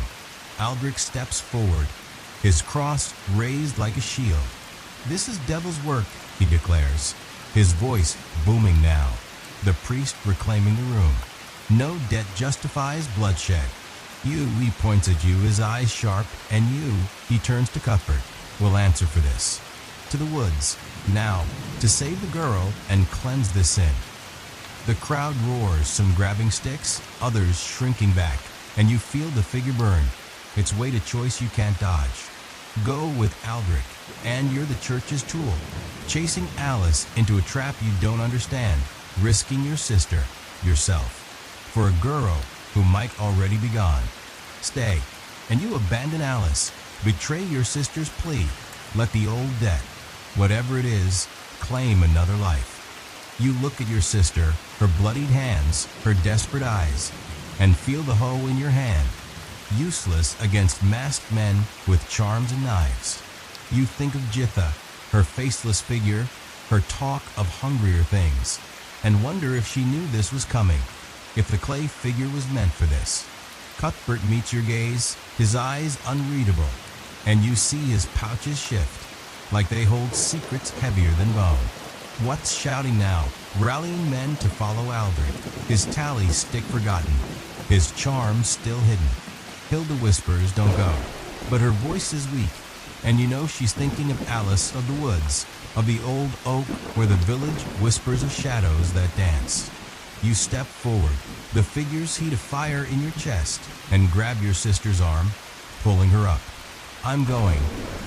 Aldrich steps forward, his cross raised like a shield. "This is devil's work," he declares, his voice booming now, the priest reclaiming the room. "No debt justifies bloodshed. You," he points at you, his eyes sharp, "and you," he turns to Cuthbert, "will answer for this. To the woods, now, to save the girl and cleanse this sin." The crowd roars, some grabbing sticks, others shrinking back, and you feel the figure burn, its weight a choice you can't dodge. Go with Aldrich, and you're the church's tool, chasing Alice into a trap you don't understand, risking your sister, yourself, for a girl who might already be gone. Stay, and you abandon Alice, betray your sister's plea, let the old debt, whatever it is, claim another life. You look at your sister, her bloodied hands, her desperate eyes, and feel the hoe in your hand, useless against masked men with charms and knives. You think of Jitha, her faceless figure, her talk of hungrier things, and wonder if she knew this was coming, if the clay figure was meant for this. Cuthbert meets your gaze, his eyes unreadable, and you see his pouches shift, like they hold secrets heavier than bone. What's shouting now, rallying men to follow Aldrich, his tally stick forgotten, his charm still hidden. Hilda whispers, "Don't go," but her voice is weak, and you know she's thinking of Alice of the woods, of the old oak where the village whispers of shadows that dance. You step forward, the figures heat a fire in your chest, and grab your sister's arm, pulling her up. "I'm going,"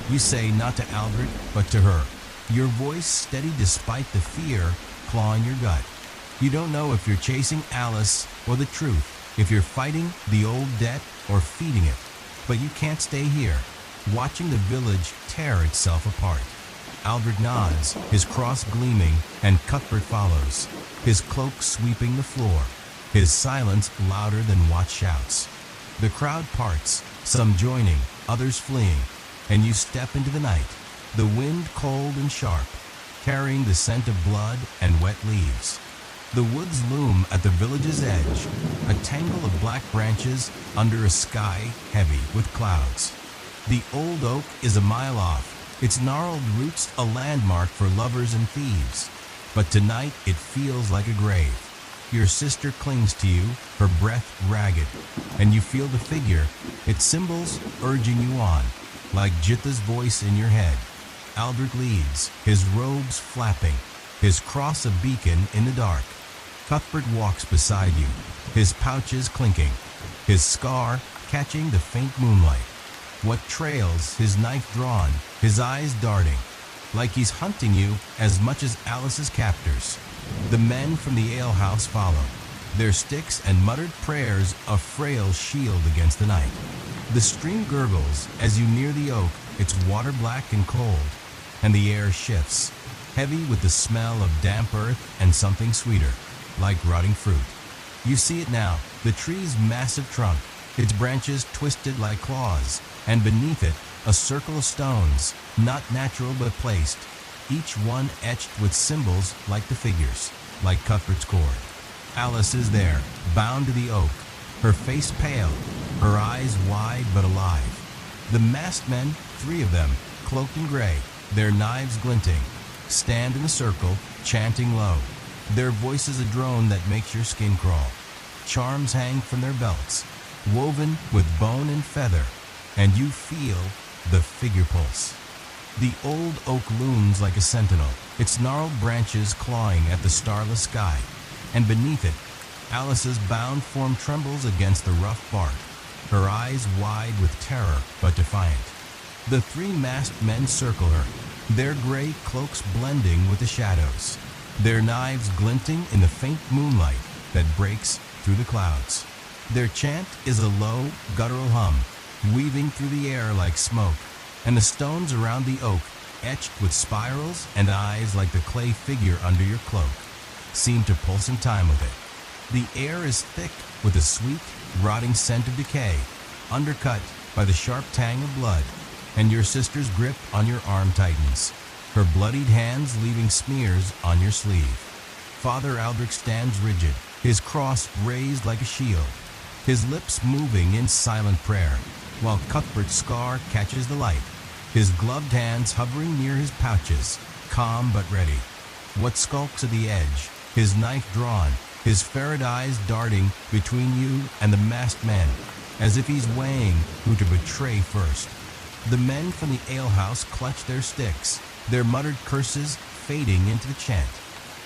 you say, not to Aldrich, but to her, your voice steady despite the fear clawing your gut. You don't know if you're chasing Alice or the truth, if you're fighting the old debt or feeding it, but you can't stay here, watching the village tear itself apart. Aldrich nods, his cross gleaming, and Cuthbert follows, his cloak sweeping the floor, his silence louder than what shouts. The crowd parts, some joining, others fleeing, and you step into the night, the wind cold and sharp, carrying the scent of blood and wet leaves. The woods loom at the village's edge, a tangle of black branches under a sky heavy with clouds. The old oak is a mile off, its gnarled roots a landmark for lovers and thieves. But tonight it feels like a grave. Your sister clings to you, her breath ragged, and you feel the figure, its symbols urging you on, like Jitha's voice in your head. Aldrich leads, his robes flapping, his cross a beacon in the dark. Cuthbert walks beside you, his pouches clinking, his scar catching the faint moonlight. What trails, his knife drawn, his eyes darting, like he's hunting you as much as Alice's captors. The men from the alehouse follow, their sticks and muttered prayers a frail shield against the night. The stream gurgles as you near the oak, its water black and cold, and the air shifts, heavy with the smell of damp earth and something sweeter, like rotting fruit. You see it now, the tree's massive trunk, its branches twisted like claws, and beneath it, a circle of stones, not natural but placed, each one etched with symbols like the figures, like Cuthbert's cord. Alice is there, bound to the oak, her face pale, her eyes wide but alive. The masked men, 3 of them, cloaked in gray, their knives glinting, stand in a circle, chanting low, their voices a drone that makes your skin crawl. Charms hang from their belts, woven with bone and feather, and you feel the figure pulse. The old oak looms like a sentinel, its gnarled branches clawing at the starless sky, and beneath it, Alice's bound form trembles against the rough bark, her eyes wide with terror but defiant. The 3 masked men circle her, their gray cloaks blending with the shadows, their knives glinting in the faint moonlight that breaks through the clouds. Their chant is a low, guttural hum, weaving through the air like smoke, and the stones around the oak, etched with spirals and eyes like the clay figure under your cloak, seem to pulse in time with it. The air is thick with a sweet, rotting scent of decay, undercut by the sharp tang of blood, and your sister's grip on your arm tightens, her bloodied hands leaving smears on your sleeve. Father Aldrich stands rigid, his cross raised like a shield, his lips moving in silent prayer, while Cuthbert's scar catches the light, his gloved hands hovering near his pouches, calm but ready. What skulks at the edge, his knife drawn, his ferret eyes darting between you and the masked men, as if he's weighing who to betray first. The men from the alehouse clutch their sticks, their muttered curses fading into the chant,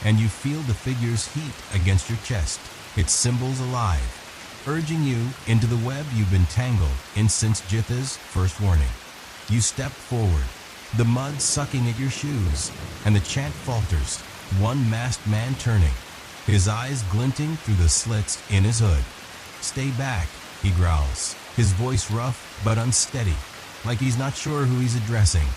and you feel the figure's heat against your chest, its symbols alive, urging you into the web you've been tangled in since Jitha's first warning. You step forward, the mud sucking at your shoes, and the chant falters, one masked man turning, his eyes glinting through the slits in his hood. "Stay back," he growls, his voice rough but unsteady, like he's not sure who he's addressing.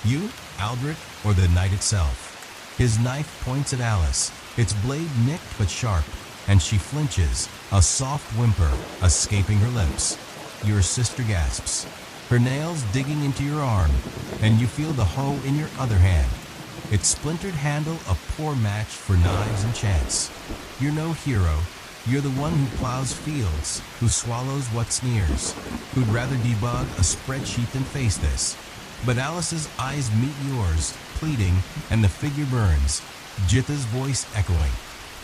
You, Aldrich, or the night itself? His knife points at Alice, its blade nicked but sharp, and she flinches, a soft whimper escaping her lips. Your sister gasps, her nails digging into your arm, and you feel the hoe in your other hand, its splintered handle a poor match for knives and chance. You're no hero. You're the one who plows fields, who swallows what sneers, who'd rather debug a spreadsheet than face this. But Alice's eyes meet yours, pleading, and the figure burns, Jitha's voice echoing.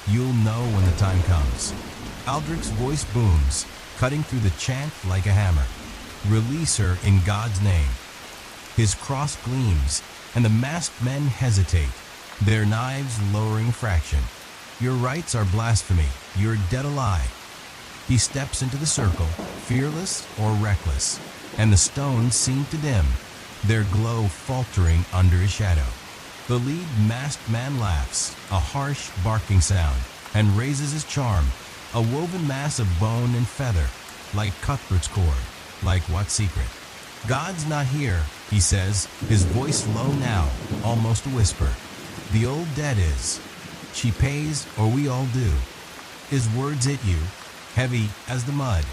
You'll know when the time comes. Aldrich's voice booms, cutting through the chant like a hammer. Release her in God's name. His cross gleams, and the masked men hesitate, their knives lowering a fraction. Your rites are blasphemy. You're dead a lie. He steps into the circle, fearless or reckless, and the stones seem to dim, their glow faltering under his shadow. The lead masked man laughs, a harsh barking sound, and raises his charm, a woven mass of bone and feather, like Cuthbert's cord, like what secret? "God's not here," he says, his voice low now, almost a whisper. "The old dead is. She pays, or we all do." His words hit you, heavy as the mud,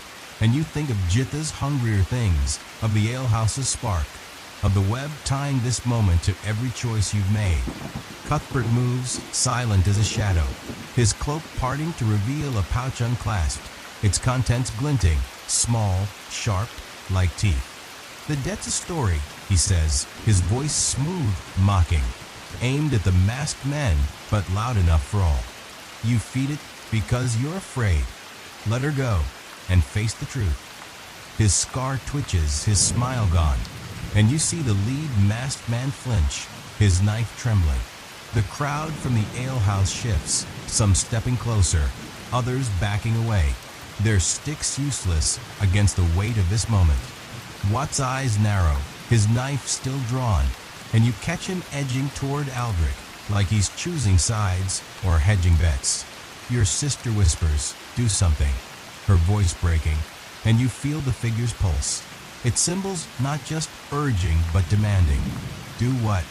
and you think of Jitha's hungrier things, of the alehouse's spark, of the web tying this moment to every choice you've made. Cuthbert moves, silent as a shadow, his cloak parting to reveal a pouch unclasped, its contents glinting, small, sharp, like teeth. "The debt's a story," he says, his voice smooth, mocking, aimed at the masked men, but loud enough for all. You feed it because you're afraid. Let her go, and face the truth. His scar twitches, his smile gone, and you see the lead masked man flinch, his knife trembling. The crowd from the alehouse shifts, some stepping closer, others backing away, their sticks useless against the weight of this moment. Watt's eyes narrow, his knife still drawn, and you catch him edging toward Aldrich, like he's choosing sides or hedging bets. Your sister whispers, "Do something," her voice breaking, and you feel the figure's pulse. Its symbols not just urging but demanding. Do what?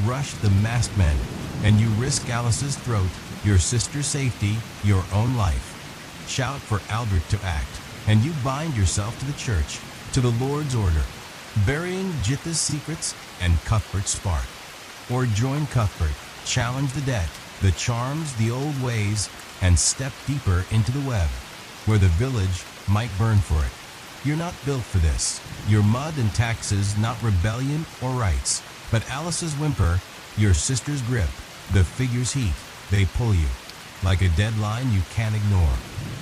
Rush the masked men, and you risk Alice's throat, your sister's safety, your own life. Shout for Aldrich to act, and you bind yourself to the church, to the Lord's order, burying Jitha's secrets and Cuthbert's spark. Or join Cuthbert, challenge the debt, the charms, the old ways, and step deeper into the web, where the village might burn for it. You're not built for this. Your mud and taxes, not rebellion or rights, but Alice's whimper, your sister's grip, the figure's heat, they pull you, like a deadline you can't ignore.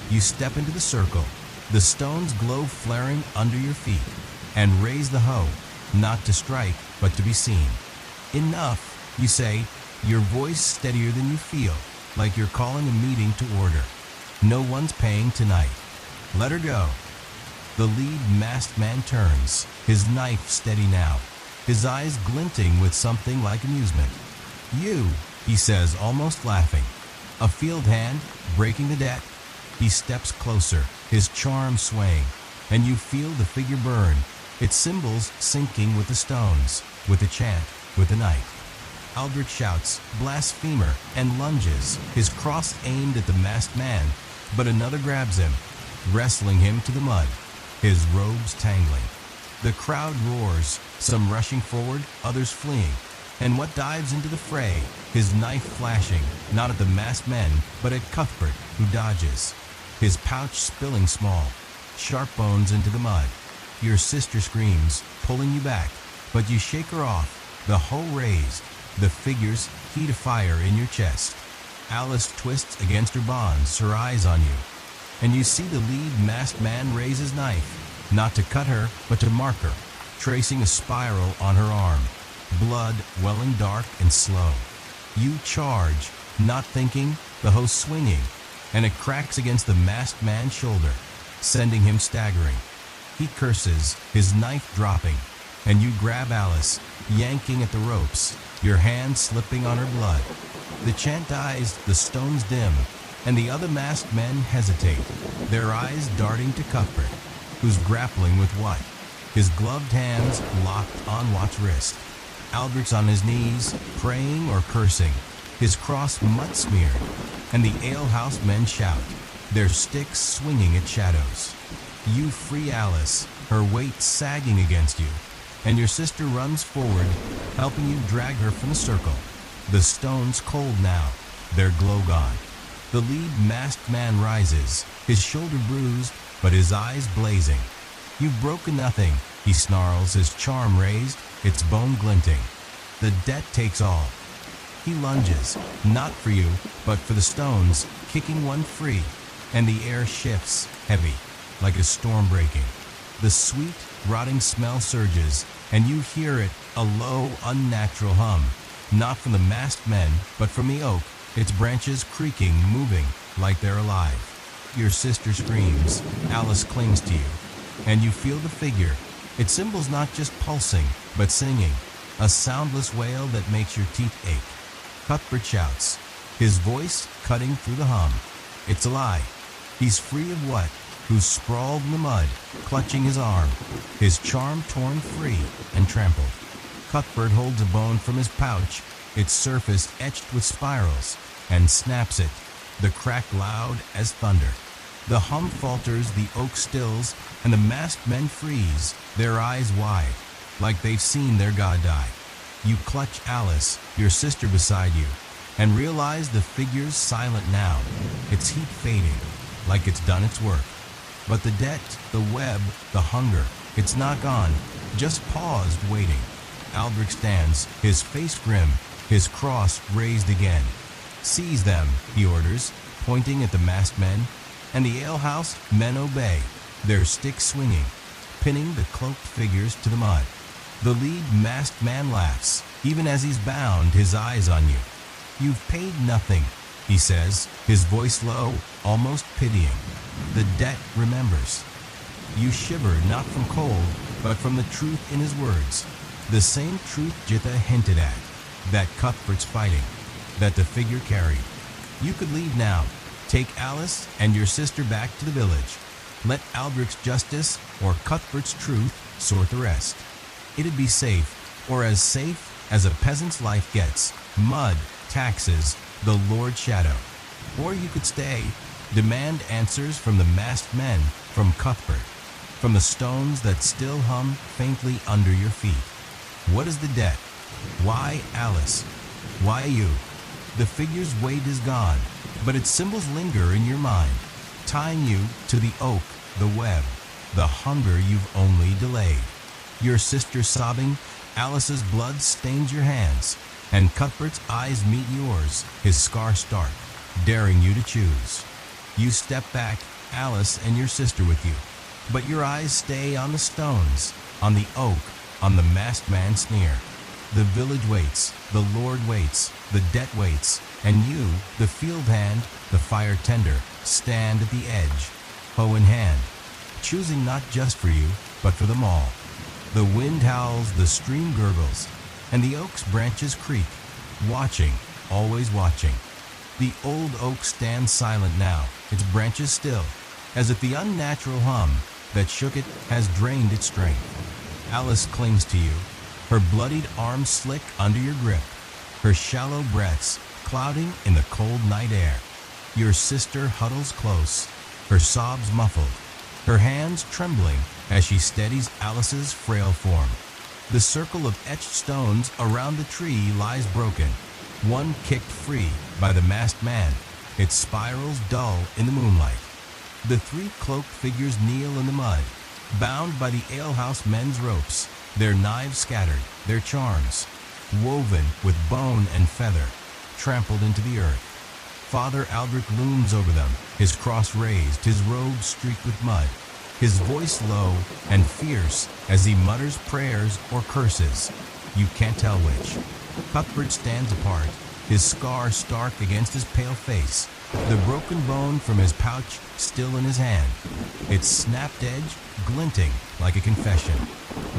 You step into the circle, the stones glow flaring under your feet, and raise the hoe, not to strike, but to be seen. "Enough," you say, your voice steadier than you feel, like you're calling a meeting to order. No one's paying tonight. Let her go. The lead masked man turns, his knife steady now, his eyes glinting with something like amusement. "You," he says, almost laughing. A field hand, breaking the debt. He steps closer, his charm swaying, and you feel the figure burn, its symbols sinking with the stones, with the chant, with the night. Aldrich shouts, blasphemer, and lunges, his cross aimed at the masked man, but another grabs him, wrestling him to the mud, his robes tangling. The crowd roars, some rushing forward, others fleeing. And what dives into the fray, his knife flashing, not at the masked men, but at Cuthbert, who dodges, his pouch spilling small, sharp bones into the mud. Your sister screams, pulling you back, but you shake her off, the hoe raised, the figure's heat of fire in your chest. Alice twists against her bonds, her eyes on you, and you see the lead masked man raise his knife, not to cut her, but to mark her, tracing a spiral on her arm, blood welling dark and slow. You charge, not thinking, the hoe swinging, and it cracks against the masked man's shoulder, sending him staggering. He curses, his knife dropping, and you grab Alice, yanking at the ropes, your hand slipping on her blood. The chant dies, the stones dim, and the other masked men hesitate, their eyes darting to Cuthbert, who's grappling with what? His gloved hands locked on Watt's wrist. Aldrich's on his knees, praying or cursing, his cross mud-smeared, and the alehouse men shout, their sticks swinging at shadows. You free Alice, her weight sagging against you, and your sister runs forward, helping you drag her from the circle. The stones cold now, their glow gone. The lead masked man rises, his shoulder bruised, but his eyes blazing. You've broken nothing, he snarls, his charm raised, its bone glinting. The debt takes all. He lunges, not for you, but for the stones, kicking one free, and the air shifts, heavy, like a storm breaking. The sweet, rotting smell surges, and you hear it, a low, unnatural hum, not from the masked men, but from the oak, its branches creaking, moving, like they're alive. Your sister screams, Alice clings to you, and you feel the figure. Its symbol's not just pulsing, but singing, a soundless wail that makes your teeth ache. Cuthbert shouts, his voice cutting through the hum. It's a lie. He's free of what? Who's sprawled in the mud, clutching his arm, his charm torn free and trampled. Cuthbert holds a bone from his pouch, its surface etched with spirals, and snaps it, the crack loud as thunder. The hum falters, the oak stills, and the masked men freeze, their eyes wide, like they've seen their god die. You clutch Alice, your sister beside you, and realize the figure's silent now, its heat fading, like it's done its work. But the debt, the web, the hunger, it's not gone, just paused, waiting. Aldrich stands, his face grim, his cross raised again. Seize them, he orders, pointing at the masked men, and the alehouse men obey, their sticks swinging, pinning the cloaked figures to the mud. The lead masked man laughs, even as he's bound, his eyes on you. You've paid nothing, he says, his voice low, almost pitying. The debt remembers. You shiver not from cold, but from the truth in his words. The same truth Jitha hinted at, that Cuthbert's fighting, that the figure carried. You could leave now, take Alice and your sister back to the village. Let Aldrich's justice or Cuthbert's truth sort the rest. It'd be safe, or as safe as a peasant's life gets, mud, taxes, the Lord's shadow. Or you could stay, demand answers from the masked men, from Cuthbert, from the stones that still hum faintly under your feet. What is the debt? Why Alice? Why you? The figure's weight is gone, but its symbols linger in your mind, tying you to the oak, the web, the hunger you've only delayed. Your sister sobbing, Alice's blood stains your hands, and Cuthbert's eyes meet yours, his scar stark, daring you to choose. You step back, Alice and your sister with you, but your eyes stay on the stones, on the oak, on the masked man's sneer. The village waits, the Lord waits, the debt waits, and you, the field hand, the fire tender, stand at the edge, hoe in hand, choosing not just for you, but for them all. The wind howls, the stream gurgles, and the oak's branches creak, watching, always watching. The old oak stands silent now, its branches still, as if the unnatural hum that shook it has drained its strength. Alice clings to you, her bloodied arms slick under your grip, her shallow breaths clouding in the cold night air. Your sister huddles close, her sobs muffled, her hands trembling as she steadies Alice's frail form. The circle of etched stones around the tree lies broken, one kicked free by the masked man. It spirals dull in the moonlight. The three cloaked figures kneel in the mud, bound by the alehouse men's ropes, their knives scattered, their charms, woven with bone and feather, trampled into the earth. Father Aldrich looms over them, his cross raised, his robe streaked with mud, his voice low and fierce as he mutters prayers or curses. You can't tell which. Cuthbert stands apart, his scar stark against his pale face, the broken bone from his pouch still in his hand, its snapped edge glinting like a confession.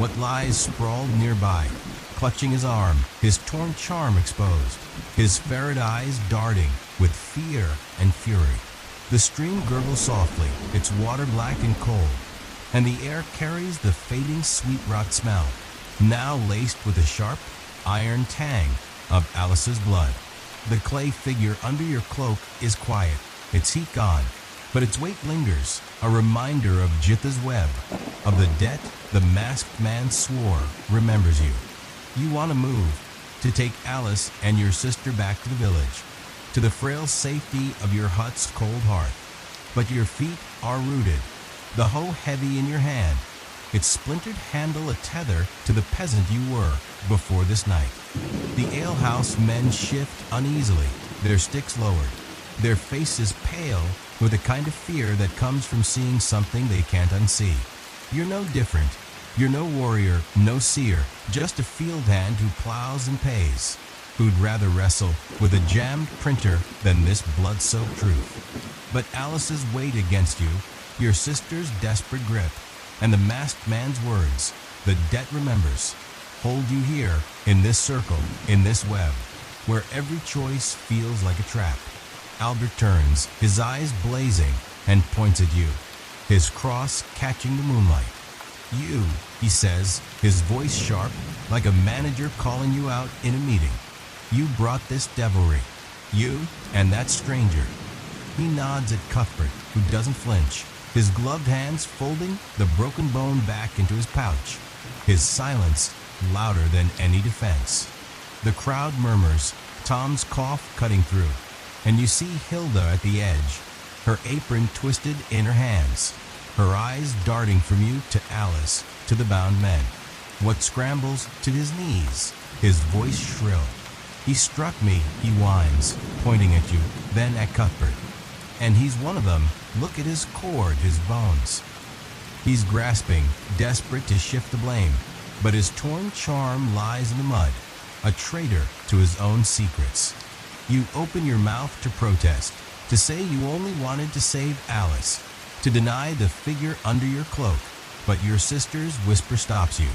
What lies sprawled nearby, clutching his arm, his torn charm exposed, his ferret eyes darting with fear and fury. The stream gurgles softly, its water black and cold, and the air carries the fading sweet rot smell, now laced with the sharp, iron tang of Alice's blood. The clay figure under your cloak is quiet, its heat gone, but its weight lingers, a reminder of Jitha's web, of the debt the masked man swore remembers you. You want to move, to take Alice and your sister back to the village, to the frail safety of your hut's cold hearth. But your feet are rooted, the hoe heavy in your hand, its splintered handle a tether to the peasant you were before this night. The alehouse men shift uneasily, their sticks lowered, their faces pale with a kind of fear that comes from seeing something they can't unsee. You're no different. You're no warrior, no seer, just a field hand who plows and pays, who'd rather wrestle with a jammed printer than this blood-soaked truth. But Alice's weight against you, your sister's desperate grip, and the masked man's words, the debt remembers, hold you here, in this circle, in this web, where every choice feels like a trap. Albert turns, his eyes blazing, and points at you, his cross catching the moonlight. You, he says, his voice sharp, like a manager calling you out in a meeting. You brought this devilry, you and that stranger. He nods at Cuthbert, who doesn't flinch, his gloved hands folding the broken bone back into his pouch, his silence louder than any defense. The crowd murmurs, Tom's cough cutting through, and you see Hilda at the edge, her apron twisted in her hands, her eyes darting from you to Alice, to the bound men. What scrambles to his knees, his voice shrill. He struck me, he whines, pointing at you, then at Cuthbert. And he's one of them. Look at his cord, his bones. He's grasping, desperate to shift the blame, but his torn charm lies in the mud, a traitor to his own secrets. You open your mouth to protest, to say you only wanted to save Alice, to deny the figure under your cloak, but your sister's whisper stops you.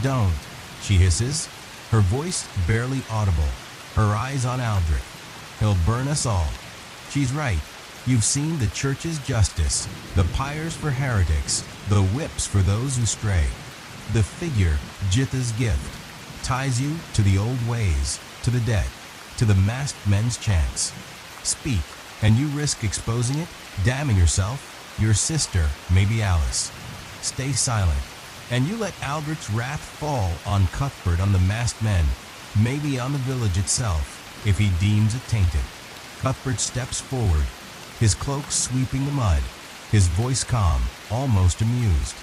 Don't, she hisses, her voice barely audible, her eyes on Aldrich. He'll burn us all. She's right. You've seen the church's justice, the pyres for heretics, the whips for those who stray. The figure, Jitha's gift, ties you to the old ways, to the debt, to the masked men's chants. Speak, and you risk exposing it, damning yourself, your sister, maybe Alice. Stay silent, and you let Aldrich's wrath fall on Cuthbert, on the masked men, maybe on the village itself, if he deems it tainted. Cuthbert steps forward, his cloak sweeping the mud, his voice calm, almost amused.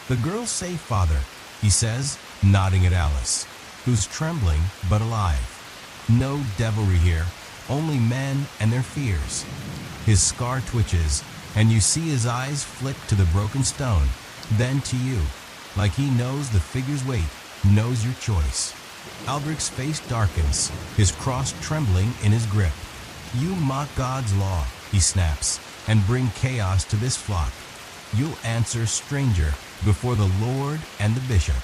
The girl's safe, Father, he says, nodding at Alice, who's trembling but alive. No devilry here, only men and their fears. His scar twitches, and you see his eyes flick to the broken stone, then to you, like he knows the figure's weight, knows your choice. Aldrich's face darkens, his cross trembling in his grip. You mock God's law, he snaps, and bring chaos to this flock. You'll answer stranger before the Lord and the bishop.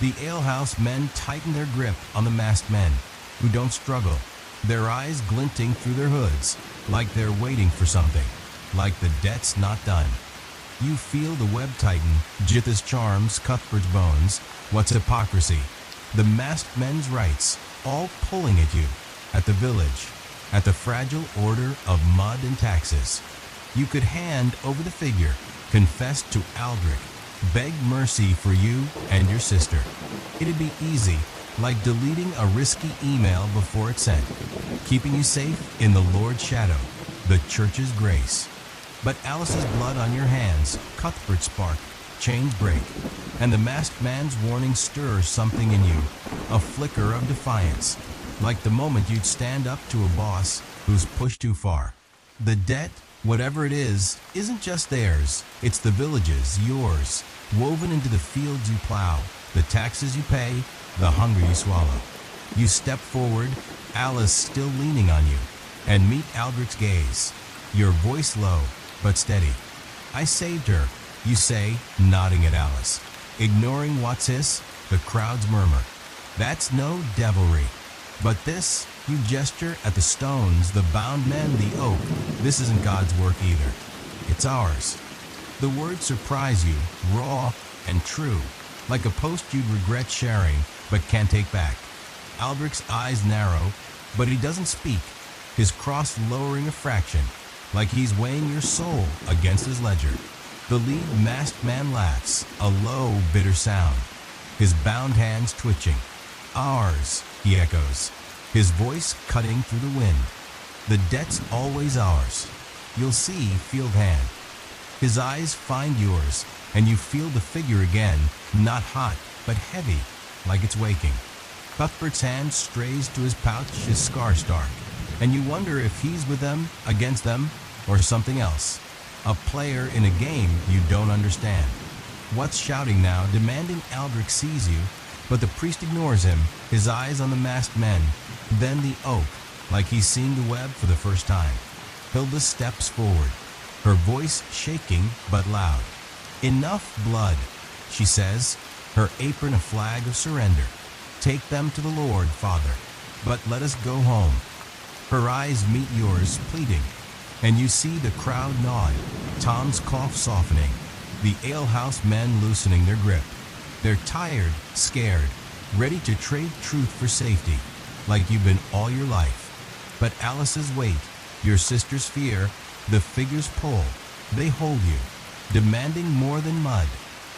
The alehouse men tighten their grip on the masked men, who don't struggle, their eyes glinting through their hoods, like they're waiting for something, like the debt's not done. You feel the web tighten, Jitha's charms, Cuthbert's bones. What's hypocrisy? The masked men's rights, all pulling at you, at the village, at the fragile order of mud and taxes. You could hand over the figure, confess to Aldrich, Beg mercy for you and your sister. It'd be easy, like deleting a risky email before it's sent, keeping you safe in the Lord's shadow, the church's grace. But Alice's blood on your hands, Cuthbert's spark, chains break, and the masked man's warning stirs something in you, a flicker of defiance, like the moment you'd stand up to a boss who's pushed too far. The debt, whatever it is, isn't just theirs, it's the village's, yours, woven into the fields you plow, the taxes you pay, the hunger you swallow. You step forward, Alice still leaning on you, and meet Aldrich's gaze, your voice low but steady. I saved her, you say, nodding at Alice. Ignoring what's hiss, the crowd's murmur. That's no devilry. But this, you gesture at the stones, the bound men, the oak. This isn't God's work either. It's ours. The words surprise you, raw and true, like a post you'd regret sharing but can't take back. Aldrich's eyes narrow, but he doesn't speak, his cross lowering a fraction, like he's weighing your soul against his ledger. The lead masked man laughs, a low, bitter sound, his bound hands twitching. Ours, he echoes, his voice cutting through the wind. The debt's always ours. You'll see field hand. His eyes find yours, and you feel the figure again, not hot, but heavy, like it's waking. Cuthbert's hand strays to his pouch, his scar stark, and you wonder if he's with them, against them, or something else. A player in a game you don't understand. What's shouting now, demanding Aldrich sees you, but the priest ignores him, his eyes on the masked men, then the oak, like he's seeing the web for the first time. Hilda steps forward, her voice shaking but loud. Enough blood, she says, her apron a flag of surrender. Take them to the Lord, Father, but let us go home. Her eyes meet yours, pleading, and you see the crowd nod, Tom's cough softening, the alehouse men loosening their grip. They're tired, scared, ready to trade truth for safety, like you've been all your life. But Alice's weight, your sister's fear, the figures pull, they hold you, demanding more than mud,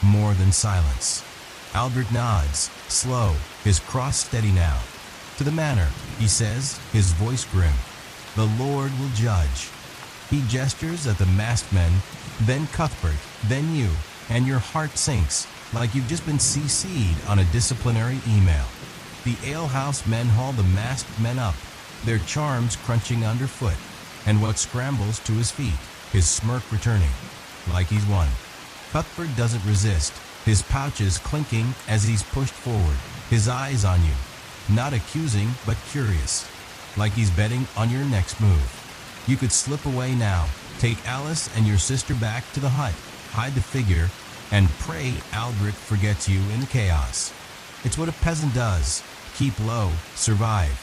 more than silence. Aldrich nods, slow, his cross steady now. To the manor, he says, his voice grim. The Lord will judge. He gestures at the masked men, then Cuthbert, then you, and your heart sinks, like you've just been CC'd on a disciplinary email. The alehouse men haul the masked men up, their charms crunching underfoot, and what scrambles to his feet, his smirk returning, like he's won. Cuthbert doesn't resist, his pouches clinking as he's pushed forward, his eyes on you, not accusing but curious, like he's betting on your next move. You could slip away now, take Alice and your sister back to the hut, hide the figure, and pray Aldrich forgets you in the chaos. It's what a peasant does, keep low, survive,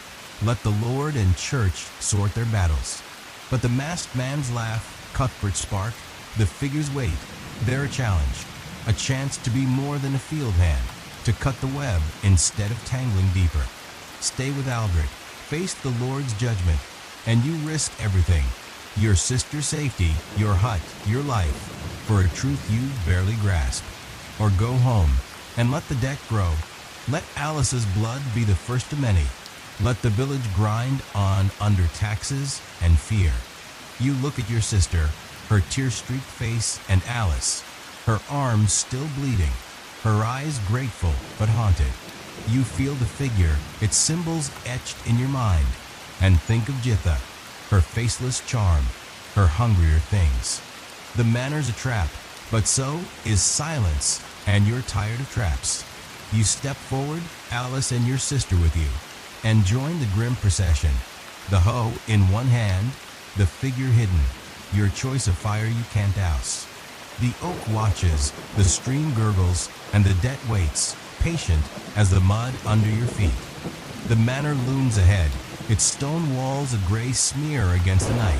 let the Lord and church sort their battles. But the masked man's laugh, Cuthbert's spark, the figure's weight, they're a challenge, a chance to be more than a field hand, to cut the web instead of tangling deeper. Stay with Aldrich, face the Lord's judgment, and you risk everything, your sister's safety, your hut, your life, for a truth you barely grasp. Or go home, and let the debt grow. Let Alice's blood be the first of many. Let the village grind on under taxes and fear. You look at your sister, her tear-streaked face, and Alice, her arms still bleeding, her eyes grateful but haunted. You feel the figure, its symbols etched in your mind, and think of Jitha, her faceless charm, her hungrier things. The manor's a trap, but so is silence, and you're tired of traps. You step forward, Alice and your sister with you, and join the grim procession, the hoe in one hand, the figure hidden, your choice of fire you can't douse. The oak watches, the stream gurgles, and the debt waits, patient as the mud under your feet. The manor looms ahead, its stone walls a gray smear against the night,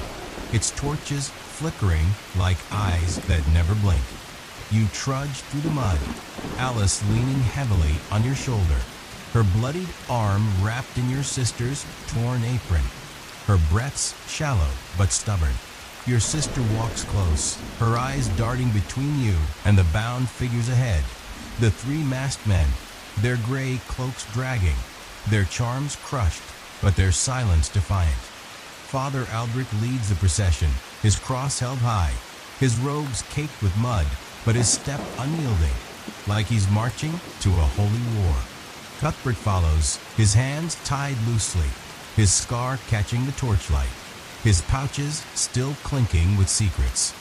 its torches flickering like eyes that never blink. You trudge through the mud, Alice leaning heavily on your shoulder, her bloodied arm wrapped in your sister's torn apron, her breaths shallow but stubborn. Your sister walks close, her eyes darting between you and the bound figures ahead. The three masked men, their gray cloaks dragging, their charms crushed, but their silence defiant. Father Aldrich leads the procession, his cross held high, his robes caked with mud, but his step unyielding, like he's marching to a holy war. Cuthbert follows, his hands tied loosely, his scar catching the torchlight, his pouches still clinking with secrets.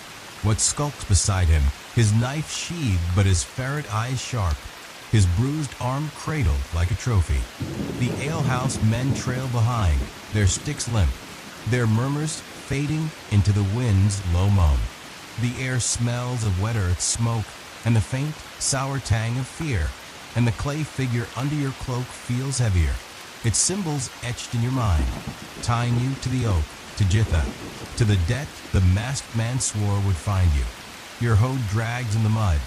What skulks beside him, his knife sheathed but his ferret eyes sharp, his bruised arm cradled like a trophy. The alehouse men trail behind, their sticks limp, their murmurs fading into the wind's low moan. The air smells of wet earth, smoke, and the faint, sour tang of fear, and the clay figure under your cloak feels heavier, its symbols etched in your mind, tying you to the oak, to Jitha, to the debt the masked man swore would find you. Your hoe drags in the mud,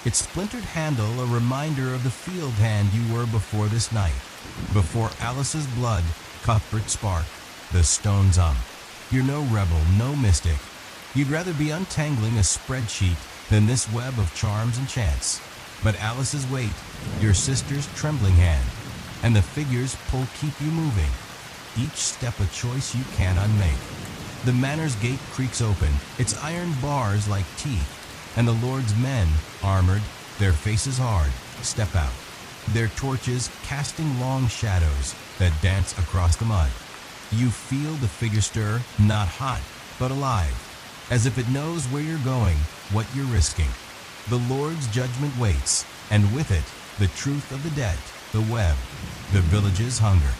its splintered handle a reminder of the field hand you were before this night, before Alice's blood, Cuthbert spark, the stone's You're no rebel, no mystic. You'd rather be untangling a spreadsheet than this web of charms and chance. But Alice's weight, your sister's trembling hand, and the figures pull keep you moving, each step a choice you can't unmake. The manor's gate creaks open, its iron bars like teeth, and the Lord's men, armored, their faces hard, step out, their torches casting long shadows that dance across the mud. You feel the figure stir, not hot, but alive, as if it knows where you're going, what you're risking. The Lord's judgment waits, and with it, the truth of the debt, the web, the village's hunger.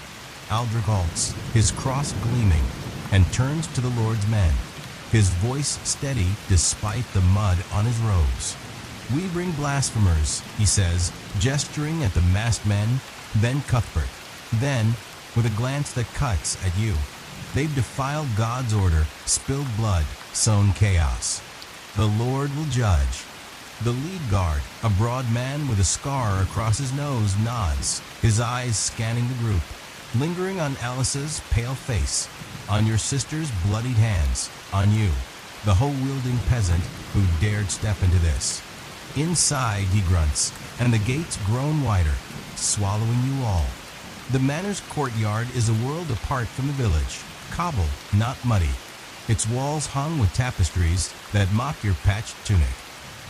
Aldrich halts, his cross gleaming, and turns to the Lord's men, his voice steady despite the mud on his robes. We bring blasphemers, he says, gesturing at the masked men, then Cuthbert, then, with a glance that cuts at you, they've defiled God's order, spilled blood, sown chaos. The Lord will judge. The lead guard, a broad man with a scar across his nose, nods, his eyes scanning the group, lingering on Alice's pale face, on your sister's bloodied hands, on you, the hoe-wielding peasant who dared step into this. Inside, he grunts, and the gates groan wider, swallowing you all. The manor's courtyard is a world apart from the village, cobbled, not muddy, its walls hung with tapestries that mock your patched tunic.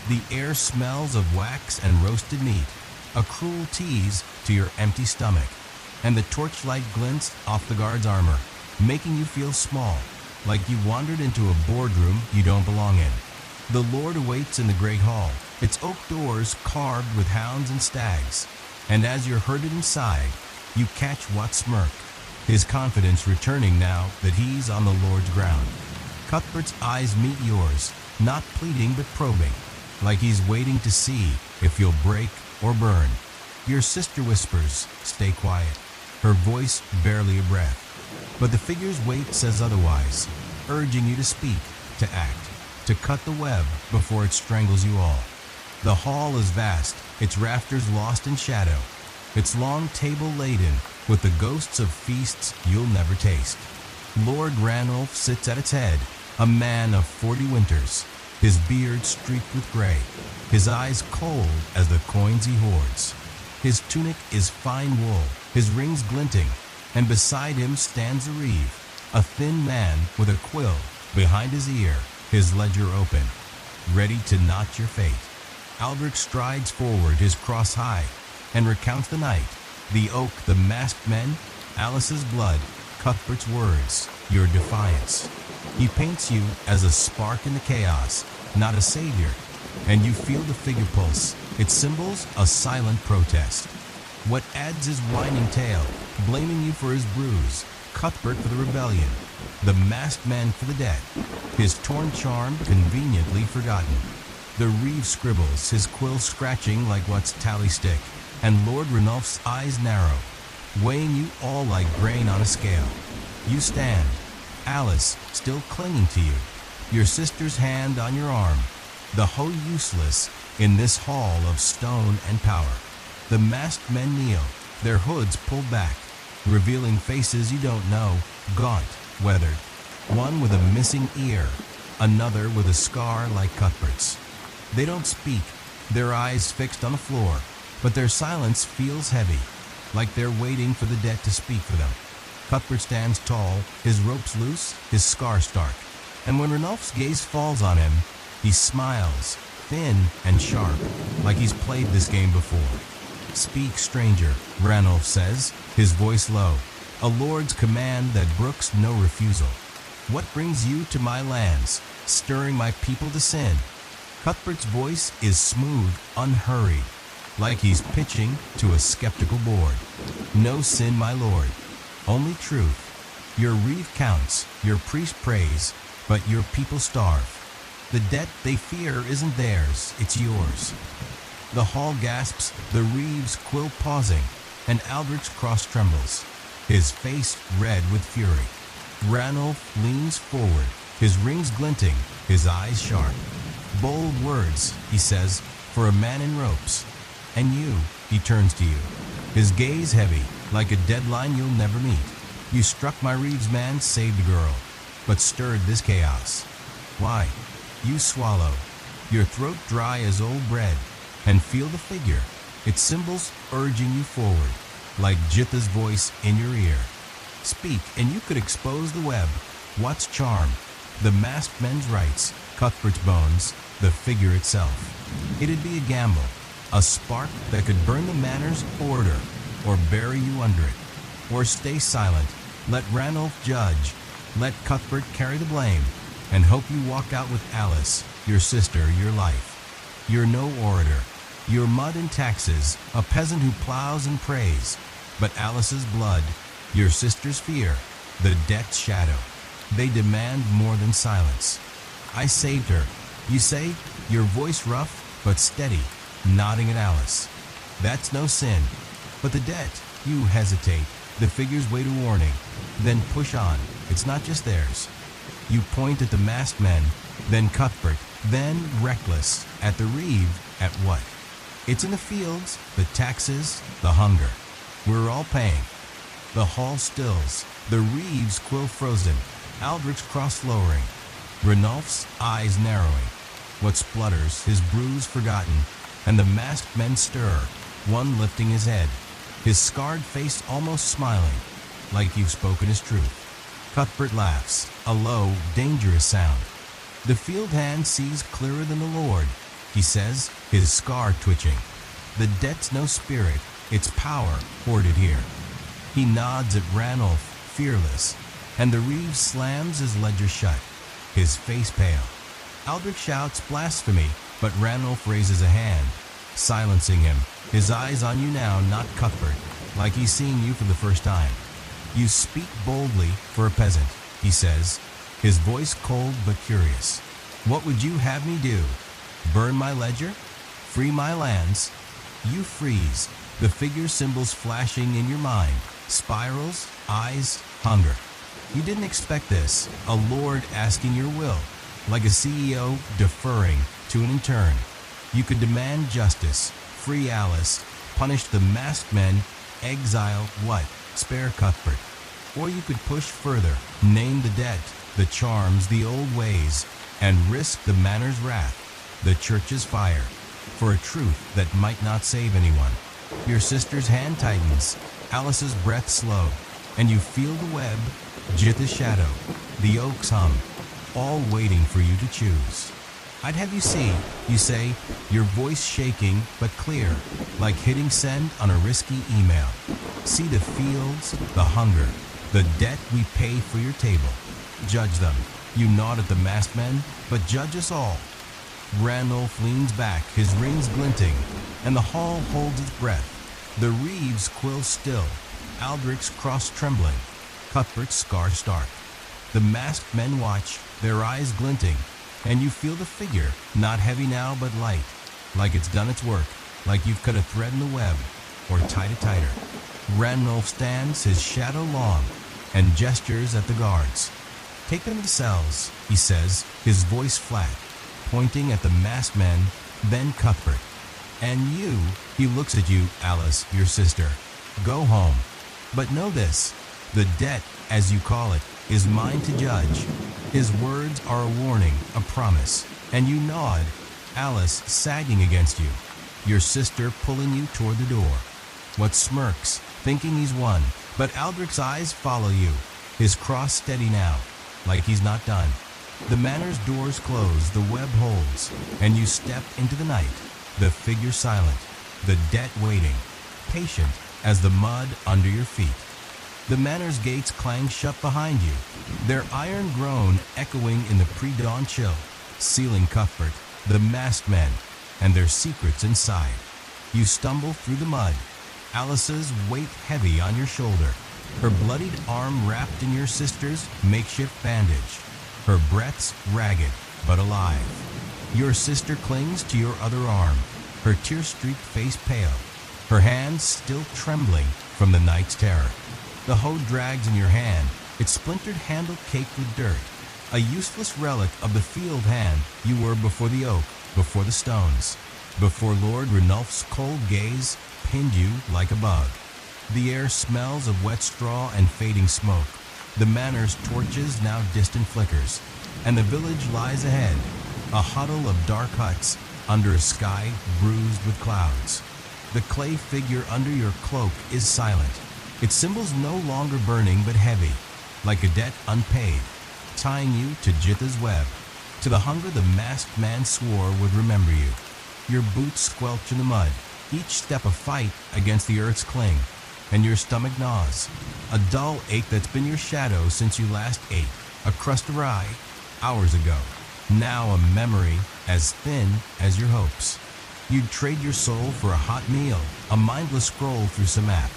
The air smells of wax and roasted meat, a cruel tease to your empty stomach, and the torchlight glints off the guard's armor, making you feel small, like you wandered into a boardroom you don't belong in. The Lord awaits in the great hall, its oak doors carved with hounds and stags, and as you're herded inside, you catch Watt's smirk, his confidence returning now that he's on the Lord's ground. Cuthbert's eyes meet yours, not pleading but probing, like he's waiting to see if you'll break or burn. Your sister whispers, stay quiet, her voice barely a breath. But the figure's weight says otherwise, urging you to speak, to act, to cut the web before it strangles you all. The hall is vast, its rafters lost in shadow, its long table laden with the ghosts of feasts you'll never taste. Lord Ranulph sits at its head, a man of 40 winters, his beard streaked with gray, his eyes cold as the coins he hoards. His tunic is fine wool, his rings glinting, and beside him stands a reeve, a thin man with a quill behind his ear, his ledger open, ready to knot your fate. Aldrich strides forward, his cross high, and recounts the night, the oak, the masked men, Alice's blood, Cuthbert's words, your defiance. He paints you as a spark in the chaos, not a savior, and you feel the figure pulse, its symbols a silent protest. What adds his whining tale, blaming you for his bruise, Cuthbert for the rebellion, the masked man for the debt, his torn charm conveniently forgotten. The reeve scribbles, his quill scratching like what's tally stick, and Lord Ranulph's eyes narrow, weighing you all like grain on a scale. You stand, Alice still clinging to you, your sister's hand on your arm, the hoe useless in this hall of stone and power. The masked men kneel, their hoods pulled back, revealing faces you don't know, gaunt, weathered, one with a missing ear, another with a scar like Cuthbert's. They don't speak, their eyes fixed on the floor, but their silence feels heavy, like they're waiting for the dead to speak for them. Cuthbert stands tall, his ropes loose, his scar stark, and when Ranulph's gaze falls on him, he smiles, thin and sharp, like he's played this game before. "Speak, stranger," Ranulph says, his voice low, a lord's command that brooks no refusal. "What brings you to my lands, stirring my people to sin?" Cuthbert's voice is smooth, unhurried, like he's pitching to a skeptical board. "No sin, my lord, only truth. Your reeve counts, your priest prays, but your people starve. The debt they fear isn't theirs, it's yours." The hall gasps, the reeve's quill pausing, and Aldrich's cross trembles, his face red with fury. Ranulph leans forward, his rings glinting, his eyes sharp. "Bold words," he says, "for a man in ropes. And you," he turns to you, his gaze heavy, like a deadline you'll never meet. "You struck my reeves man, saved a girl, but stirred this chaos. Why?" You swallow, your throat dry as old bread, and feel the figure, its symbols urging you forward, like Jitha's voice in your ear. "Speak, and you could expose the web. What's charm?" The masked men's rights, Cuthbert's bones, the figure itself. It'd be a gamble, a spark that could burn the manor's order, or bury you under it. Or stay silent, let Ranulph judge, let Cuthbert carry the blame, and hope you walk out with Alice, your sister, your life. You're no orator. You're mud and taxes, a peasant who plows and prays. But Alice's blood, your sister's fear, the debt's shadow, they demand more than silence. "I saved her," you say, your voice rough but steady, nodding at Alice. "That's no sin. But the debt," you hesitate, the figures wait a warning, then push on, it's not just theirs. You point at the masked men, then Cuthbert, then, reckless, at the reeve, at what? It's in the fields, the taxes, the hunger. We're all paying. The hall stills, the reeve's quill frozen, Aldrich's cross lowering, Ranulph's eyes narrowing. What splutters, his bruise forgotten, and the masked men stir, one lifting his head, his scarred face almost smiling, like you've spoken his truth. Cuthbert laughs, a low, dangerous sound. "The field hand sees clearer than the Lord," he says, his scar twitching. "The debt's no spirit, it's power hoarded here." He nods at Ranulph, fearless, and the reeve slams his ledger shut, his face pale. Aldrich shouts blasphemy, but Ranulph raises a hand, silencing him, his eyes on you now, not Cuthbert, like he's seeing you for the first time. "You speak boldly for a peasant," he says, his voice cold but curious. "What would you have me do? Burn my ledger? Free my lands?" You freeze, the figure symbols flashing in your mind, spirals, eyes, hunger. You didn't expect this, a lord asking your will, like a CEO deferring to an intern. You could demand justice, free Alice, punish the masked men, exile what? Spare Cuthbert. Or you could push further, name the debt, the charms, the old ways, and risk the manor's wrath, the church's fire, for a truth that might not save anyone. Your sister's hand tightens, Alice's breath slow, and you feel the web, Jitha's shadow, the oaks hum, all waiting for you to choose. "I'd have you see," you say, your voice shaking but clear, like hitting send on a risky email. "See the fields, the hunger, the debt we pay for your table. Judge them." You nod at the masked men, "But judge us all." Ranulph leans back, his rings glinting, and the hall holds its breath. The reeve's quill still, Aldrich's cross trembling, Cuthbert's scar stark. The masked men watch, their eyes glinting, and you feel the figure, not heavy now but light, like it's done its work, like you've cut a thread in the web, or tied it tighter. Ranulph stands, his shadow long, and gestures at the guards. "Take them to the cells," he says, his voice flat, pointing at the masked men, then Cuthbert. "And you," he looks at you, Alice, your sister, "go home. But know this, the debt, as you call it, is mine to judge. His words are a warning, a promise, and you nod, Alice sagging against you, your sister pulling you toward the door. What smirks, thinking he's won, but Aldrich's eyes follow you, his cross steady now, like he's not done. The manor's doors close, the web holds, and you step into the night, the figure silent, the debt waiting, patient as the mud under your feet. The manor's gates clang shut behind you, their iron groan echoing in the pre-dawn chill, sealing Cuthbert, the masked men, and their secrets inside. You stumble through the mud, Alice's weight heavy on your shoulder, her bloodied arm wrapped in your sister's makeshift bandage, her breaths ragged but alive. Your sister clings to your other arm, her tear-streaked face pale, her hands still trembling from the night's terror. The hoe drags in your hand, its splintered handle caked with dirt, a useless relic of the field hand you were before the oak, before the stones, before Lord Ranulph's cold gaze pinned you like a bug. The air smells of wet straw and fading smoke. The manor's torches now distant flickers, and the village lies ahead, a huddle of dark huts under a sky bruised with clouds. The clay figure under your cloak is silent, its symbols no longer burning but heavy, like a debt unpaid, tying you to Jitha's web, to the hunger the masked man swore would remember you. Your boots squelch in the mud, each step a fight against the earth's cling, and your stomach gnaws, a dull ache that's been your shadow since you last ate, a crust of rye, hours ago, now a memory as thin as your hopes. You'd trade your soul for a hot meal, a mindless scroll through some app.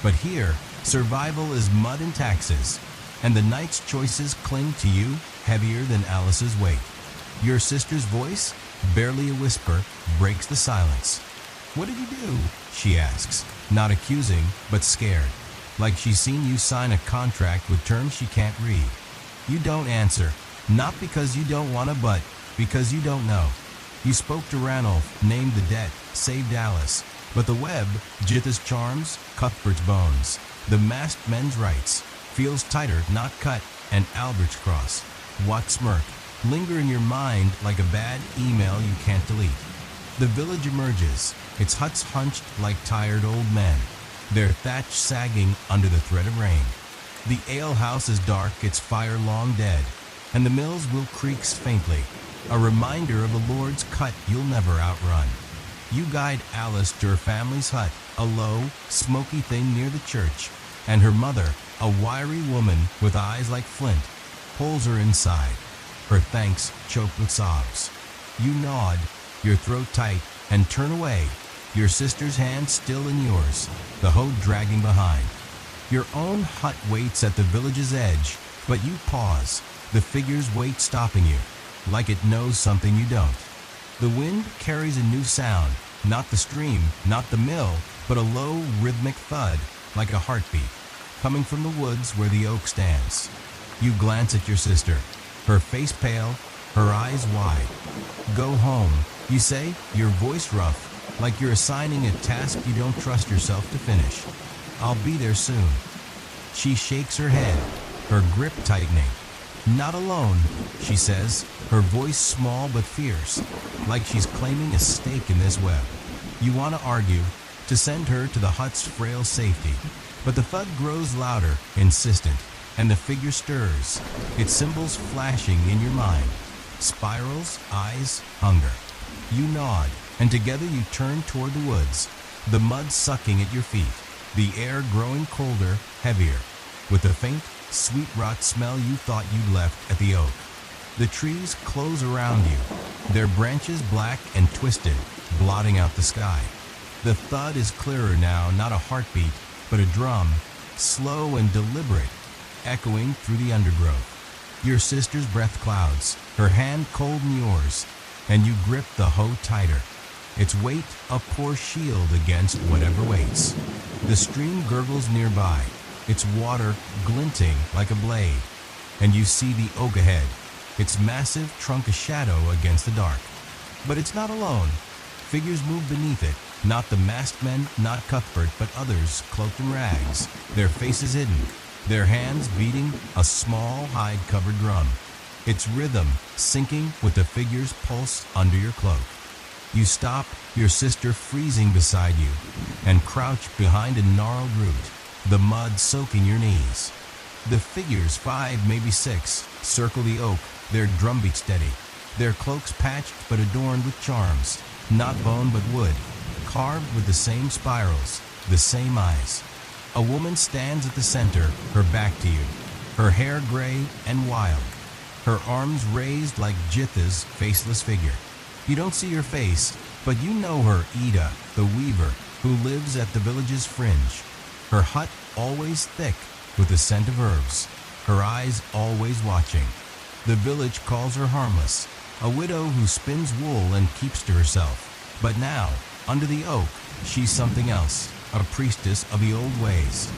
But here, survival is mud and taxes, and the night's choices cling to you heavier than Alice's weight. Your sister's voice, barely a whisper, breaks the silence. "What did you do?" she asks, not accusing, but scared, like she's seen you sign a contract with terms she can't read. You don't answer, not because you don't want to, but because you don't know. You spoke to Ranulph, named the debt, saved Alice, but the web, Jitha's charms, Cuthbert's bones, the masked men's rights, feels tighter, not cut, and Aldrich's cross, what smirk, linger in your mind like a bad email you can't delete. The village emerges, its huts hunched like tired old men, their thatch sagging under the threat of rain. The alehouse is dark, its fire long dead, and the mill's wheel creaks faintly, a reminder of a lord's cut you'll never outrun. You guide Alice to her family's hut, a low, smoky thing near the church, and her mother, a wiry woman with eyes like flint, pulls her inside, her thanks choked with sobs. You nod, your throat tight, and turn away, your sister's hand still in yours, the hoe dragging behind. Your own hut waits at the village's edge, but you pause, the figure's weight stopping you, like it knows something you don't. The wind carries a new sound, not the stream, not the mill, but a low, rhythmic thud, like a heartbeat, coming from the woods where the oak stands. You glance at your sister, her face pale, her eyes wide. "Go home," you say, your voice rough, like you're assigning a task you don't trust yourself to finish. "I'll be there soon." She shakes her head, her grip tightening. "Not alone," she says, her voice small but fierce, like she's claiming a stake in this web. You want to argue, to send her to the hut's frail safety, but the thud grows louder, insistent, and the figure stirs, its symbols flashing in your mind. Spirals, eyes, hunger. You nod, and together you turn toward the woods, the mud sucking at your feet, the air growing colder, heavier, with the faint, sweet rot smell you thought you'd left at the oak. The trees close around you, their branches black and twisted, blotting out the sky. The thud is clearer now, not a heartbeat, but a drum, slow and deliberate, echoing through the undergrowth. Your sister's breath clouds, her hand cold in yours, and you grip the hoe tighter, its weight a poor shield against whatever waits. The stream gurgles nearby, its water glinting like a blade, and you see the oak ahead, its massive trunk a shadow against the dark. But it's not alone. Figures move beneath it, not the masked men, not Cuthbert, but others cloaked in rags, their faces hidden, their hands beating a small hide-covered drum. its rhythm syncing with the figure's pulse under your cloak. You stop, your sister freezing beside you, and crouch behind a gnarled root, the mud soaking your knees. The figures, 5, maybe 6, circle the oak, their drumbeat steady, their cloaks patched but adorned with charms, not bone but wood, carved with the same spirals, the same eyes. A woman stands at the center, her back to you, her hair gray and wild, her arms raised like Jitha's faceless figure. You don't see her face, but you know her, Ida, the weaver, who lives at the village's fringe. Her hut always thick with the scent of herbs, her eyes always watching. The village calls her harmless, a widow who spins wool and keeps to herself. But now, under the oak, she's something else, a priestess of the old ways,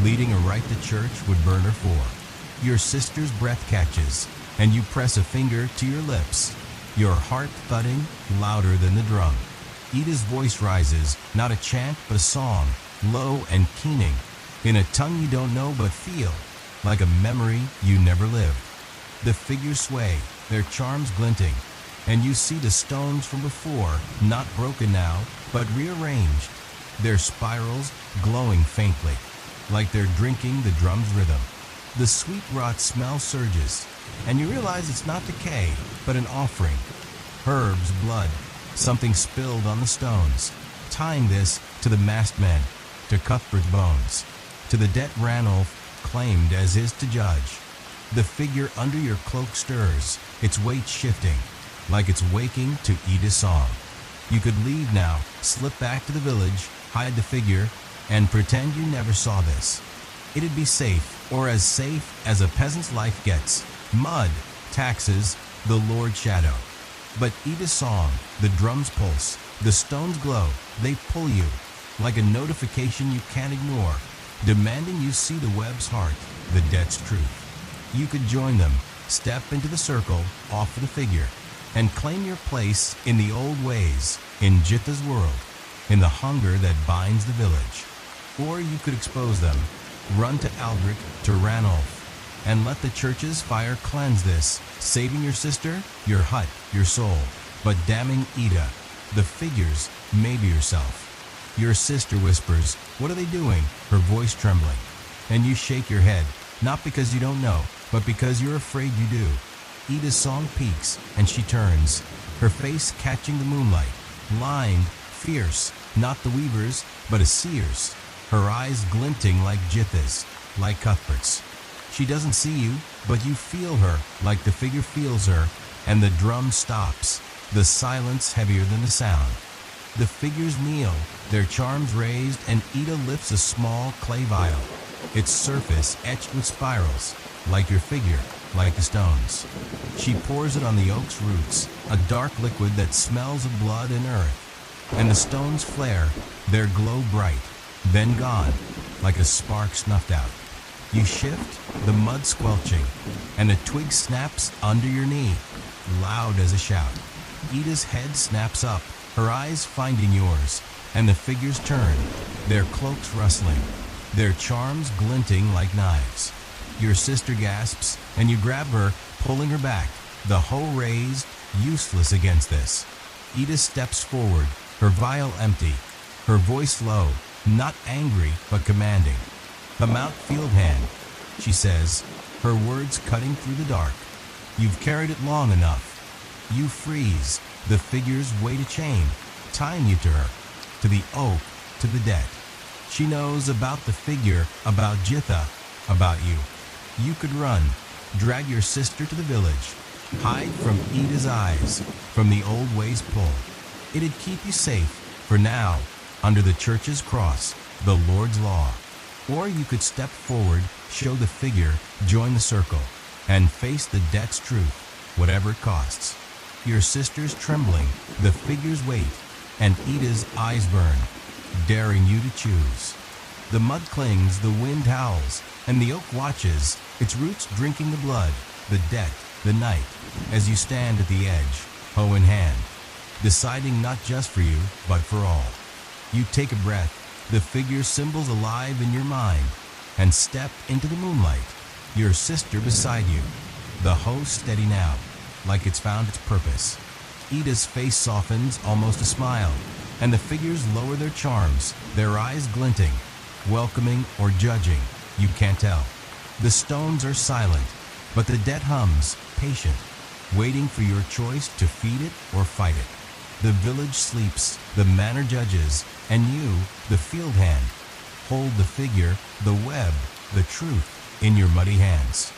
leading a rite the church would burn her for. Your sister's breath catches, and you press a finger to your lips, your heart thudding louder than the drum. Ida's voice rises, not a chant but a song, low and keening, in a tongue you don't know but feel, like a memory you never lived. The figures sway, their charms glinting, and you see the stones from before, not broken now, but rearranged, their spirals glowing faintly, like they're drinking the drum's rhythm. The sweet rot smell surges, and you realize it's not decay, but an offering. Herbs, blood, something spilled on the stones, tying this to the masked men, to Cuthbert's bones, to the debt Ranulph claimed as his to judge. The figure under your cloak stirs, its weight shifting, like it's waking to Ida's song. You could leave now, slip back to the village, hide the figure, and pretend you never saw this. It'd be safe, or as safe as a peasant's life gets. Mud, taxes, the Lord's shadow. But Ida's song, the drum's pulse, the stone's glow, they pull you, like a notification you can't ignore, demanding you see the web's heart, the debt's truth. You could join them, step into the circle, offer the figure, and claim your place in the old ways, in Jitha's world, in the hunger that binds the village. Or you could expose them, run to Aldrich, to Ranulph, and let the church's fire cleanse this, saving your sister, your hut, your soul, but damning Ida, the figures, maybe yourself. Your sister whispers, "What are they doing?" her voice trembling. And you shake your head, not because you don't know, but because you're afraid you do. Ida's song peaks, and she turns, her face catching the moonlight, lined, fierce, not the weaver's, but a seer's, her eyes glinting like Jitha's, like Cuthbert's. She doesn't see you, but you feel her like the figure feels her, and the drum stops, the silence heavier than the sound. The figures kneel, their charms raised, and Ida lifts a small clay vial, its surface etched with spirals, like your figure, like the stones. She pours it on the oak's roots, a dark liquid that smells of blood and earth, and the stones flare, their glow bright, then gone, like a spark snuffed out. You shift, the mud squelching, and a twig snaps under your knee, loud as a shout. Ida's head snaps up, her eyes finding yours, and the figures turn, their cloaks rustling, their charms glinting like knives. Your sister gasps, and you grab her, pulling her back, the hoe raised, useless against this. Ida steps forward, her vial empty, her voice low, not angry but commanding. "Come out, field hand," she says, her words cutting through the dark. "You've carried it long enough." You freeze, the figures wait a chain, tying you to her, to the oak, to the debt. She knows about the figure, about Jitha, about you. You could run, drag your sister to the village, hide from Ida's eyes, from the old ways pull. It'd keep you safe, for now, under the church's cross, the Lord's law. Or you could step forward, show the figure, join the circle, and face the debt's truth, whatever it costs. Your sister's trembling, the figures wait, and Ida's eyes burn, daring you to choose. The mud clings, the wind howls, and the oak watches, its roots drinking the blood, the debt, the night, as you stand at the edge, hoe in hand, deciding not just for you, but for all. You take a breath, the figure symbols alive in your mind, and step into the moonlight, your sister beside you, the hoe steady now, like it's found its purpose. Ida's face softens, almost a smile, and the figures lower their charms, their eyes glinting, welcoming or judging, you can't tell. The stones are silent, but the debt hums, patient, waiting for your choice to feed it or fight it. The village sleeps, the manor judges, and you, the field hand, hold the figure, the web, the truth in your muddy hands.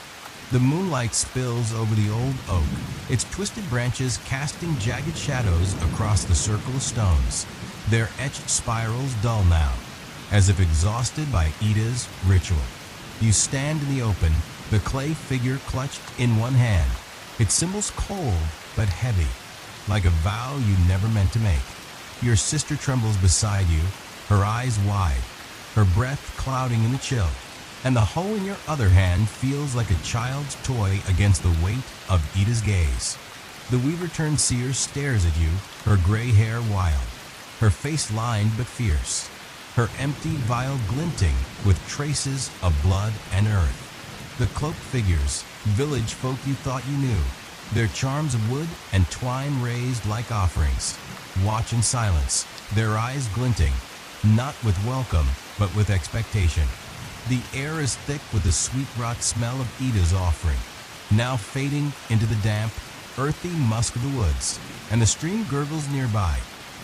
The moonlight spills over the old oak, its twisted branches casting jagged shadows across the circle of stones, their etched spirals dull now, as if exhausted by Ida's ritual. You stand in the open, the clay figure clutched in one hand, its symbols cold but heavy, like a vow you never meant to make. Your sister trembles beside you, her eyes wide, her breath clouding in the chill, and the hoe in your other hand feels like a child's toy against the weight of Ida's gaze. The weaver-turned seer stares at you, her gray hair wild, her face lined but fierce, her empty vial glinting with traces of blood and earth. The cloaked figures, village folk you thought you knew, their charms of wood and twine raised like offerings, watch in silence, their eyes glinting, not with welcome, but with expectation. The air is thick with the sweet rot smell of Ida's offering, now fading into the damp, earthy musk of the woods, and the stream gurgles nearby,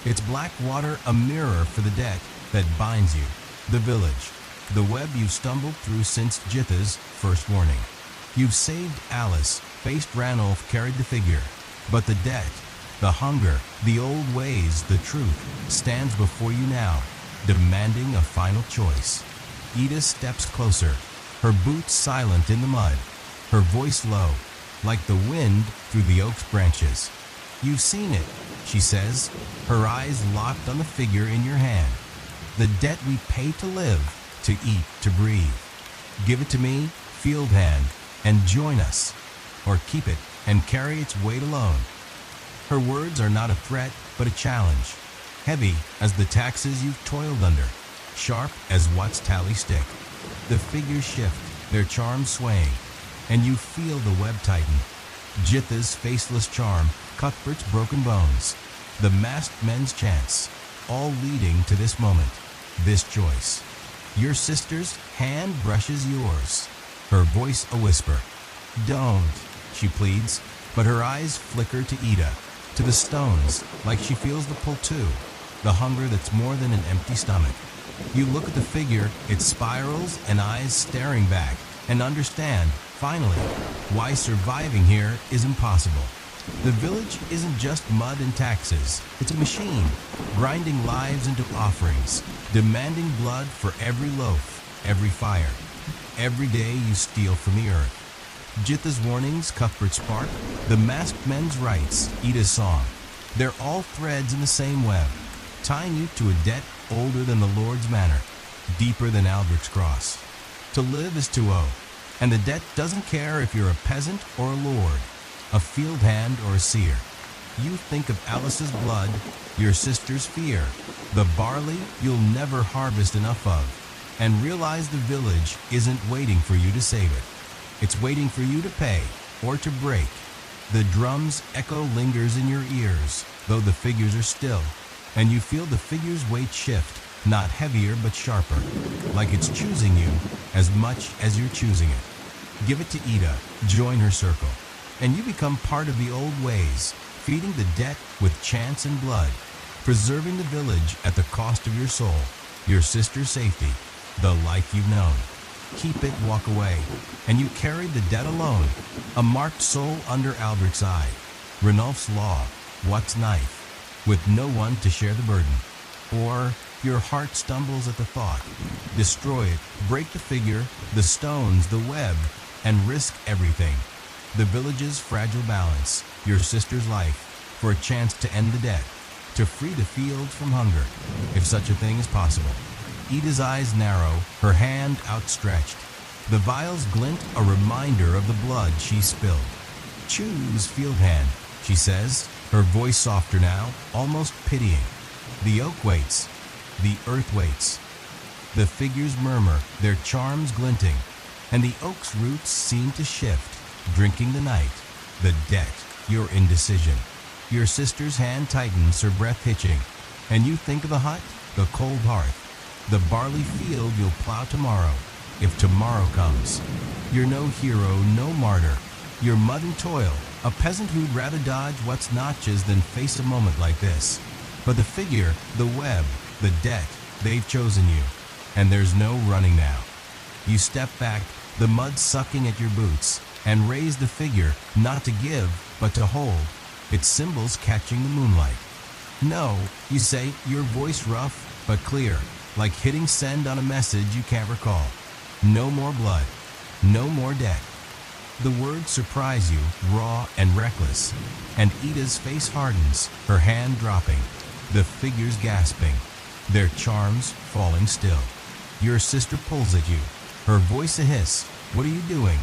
its black water a mirror for the debt that binds you, the village, the web you've stumbled through since Jitha's first warning. You've saved Alice, faced Ranulph carried the figure, but the debt, the hunger, the old ways, the truth, stands before you now, demanding a final choice. Ida steps closer, her boots silent in the mud, her voice low, like the wind through the oak's branches. You've seen it, she says, her eyes locked on the figure in your hand. The debt we pay to live, to eat, to breathe. Give it to me, field hand, and join us, or keep it and carry its weight alone. Her words are not a threat, but a challenge, heavy as the taxes you've toiled under, sharp as what's tally stick. The figures shift, their charms swaying, and you feel the web tighten. Jitha's faceless charm, Cuthbert's broken bones, the masked men's chants, all leading to this moment, this choice. Your sister's hand brushes yours, her voice a whisper. Don't, she pleads, but her eyes flicker to Ida, to the stones, like she feels the pull too, the hunger that's more than an empty stomach. You look at the figure, its spirals and eyes staring back, and understand, finally, why surviving here is impossible. The village isn't just mud and taxes, it's a machine, grinding lives into offerings, demanding blood for every loaf, every fire, every day you steal from the earth. Jitha's warnings, Cuthbert's spark, the masked men's rights, Ida's song, they're all threads in the same web, tying you to a debt older than the Lord's manor, deeper than Albrecht's cross. To live is to owe, and the debt doesn't care if you're a peasant or a lord, a field hand or a seer. You think of Alice's blood, your sister's fear, the barley you'll never harvest enough of, and realize the village isn't waiting for you to save it. It's waiting for you to pay or to break. The drum's echo lingers in your ears, though the figures are still, and you feel the figure's weight shift, not heavier but sharper, like it's choosing you as much as you're choosing it. Give it to Ida, join her circle, and you become part of the old ways, feeding the debt with chance and blood, preserving the village at the cost of your soul, your sister's safety, the life you've known. Keep it, walk away, and you carried the debt alone, a marked soul under Albrecht's eye, Ranulph's law, what's knife, with no one to share the burden. Or your heart stumbles at the thought, destroy it, break the figure, the stones, the web, and risk everything. The village's fragile balance, your sister's life, for a chance to end the debt, to free the fields from hunger, if such a thing is possible. Ida's eyes narrow, her hand outstretched. The vials glint, a reminder of the blood she spilled. Choose, field hand, she says, her voice softer now, almost pitying. The oak waits, the earth waits. The figures murmur, their charms glinting, and the oak's roots seem to shift, drinking the night, the debt, your indecision. Your sister's hand tightens, her breath hitching, and you think of the hut, the cold hearth, the barley field you'll plow tomorrow, if tomorrow comes. You're no hero, no martyr. You're mud and toil, a peasant who'd rather dodge what's notches than face a moment like this. But the figure, the web, the debt, they've chosen you, and there's no running now. You step back, the mud sucking at your boots, and raise the figure, not to give, but to hold, its symbols catching the moonlight. No, you say, your voice rough but clear, like hitting send on a message you can't recall. No more blood, no more debt. The words surprise you, raw and reckless, and Ida's face hardens, her hand dropping, the figures gasping, their charms falling still. Your sister pulls at you, her voice a hiss, what are you doing?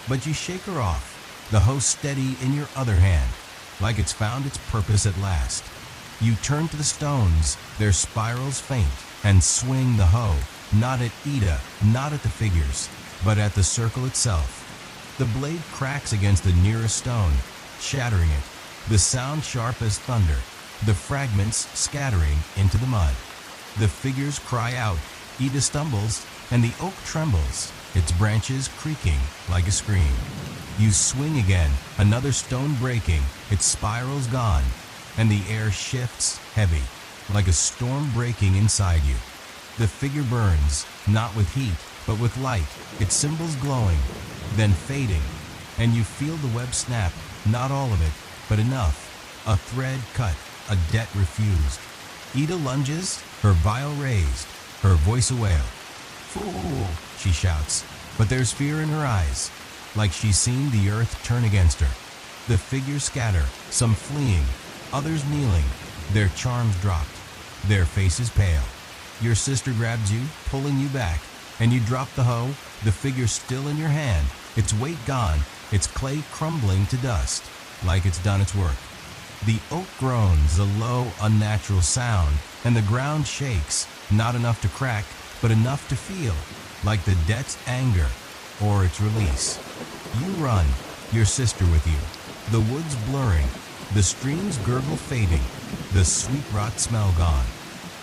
But you shake her off, the hoe steady in your other hand, like it's found its purpose at last. You turn to the stones, their spirals faint, and swing the hoe, not at Ida, not at the figures, but at the circle itself. The blade cracks against the nearest stone, shattering it, the sound sharp as thunder, the fragments scattering into the mud. The figures cry out, Ida stumbles, and the oak trembles, its branches creaking like a scream. You swing again, another stone breaking, its spirals gone, and the air shifts heavy, like a storm breaking inside you. The figure burns, not with heat, but with light, its symbols glowing, then fading, and you feel the web snap, not all of it, but enough. A thread cut, a debt refused. Ida lunges, her vial raised, her voice a wail. Fool, she shouts, but there's fear in her eyes, like she's seen the earth turn against her. The figures scatter, some fleeing, others kneeling, their charms dropped, their faces pale. Your sister grabs you, pulling you back, and you drop the hoe, the figure still in your hand, its weight gone, its clay crumbling to dust, like it's done its work. The oak groans, a low, unnatural sound, and the ground shakes, not enough to crack, but enough to feel, like the debt's anger, or its release. You run, your sister with you, the woods blurring, the stream's gurgle fading, the sweet rot smell gone.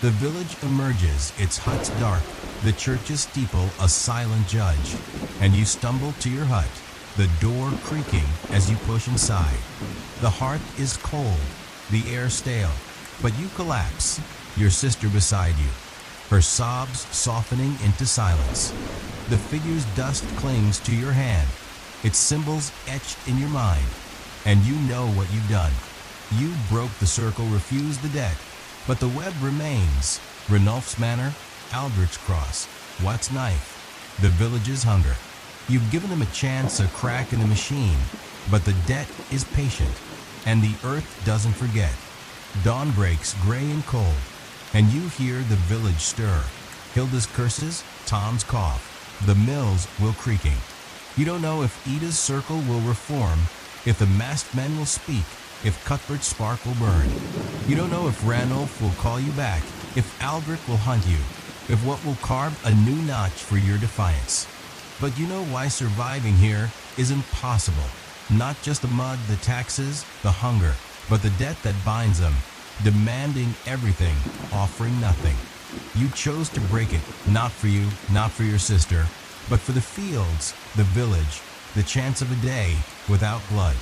The village emerges, its huts dark, the church's steeple a silent judge, and you stumble to your hut, the door creaking as you push inside. The hearth is cold, the air stale, but you collapse, your sister beside you, her sobs softening into silence. The figure's dust clings to your hand, its symbols etched in your mind, and you know what you've done. You broke the circle, refused the debt, but the web remains. Ranulph's Manor, Aldrich's Cross, Watt's Knife, the village's hunger. You've given them a chance, a crack in the machine, but the debt is patient, and the earth doesn't forget. Dawn breaks gray and cold, and you hear the village stir. Hilda's curses, Tom's cough, the mills will creaking. You don't know if Ida's circle will reform, if the masked men will speak, if Cuthbert's spark will burn. You don't know if Ranulph will call you back, if Aldrich will hunt you, if what will carve a new notch for your defiance. But you know why surviving here is impossible. Not just the mud, the taxes, the hunger, but the debt that binds them, demanding everything, offering nothing. You chose to break it, not for you, not for your sister, but for the fields, the village, the chance of a day without blood.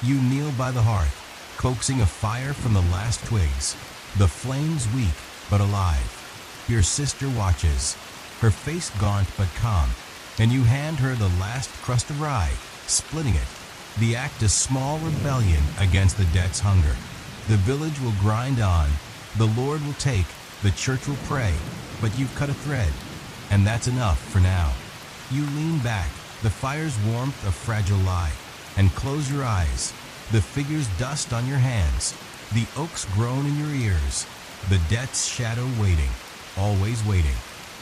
You kneel by the hearth, coaxing a fire from the last twigs, the flames weak but alive. Your sister watches, her face gaunt but calm, and you hand her the last crust of rye, splitting it. The act a small rebellion against the debt's hunger. The village will grind on, the Lord will take, the church will pray, but you've cut a thread, and that's enough for now. You lean back, the fire's warmth a fragile lie, and close your eyes, the figure's dust on your hands, the oaks groan in your ears, the debt's shadow waiting, always waiting.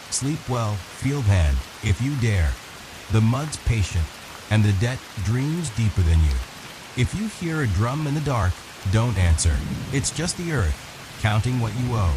Sleep well, field hand, if you dare. The mud's patient, and the debt dreams deeper than you. If you hear a drum in the dark, don't answer. It's just the earth, counting what you owe.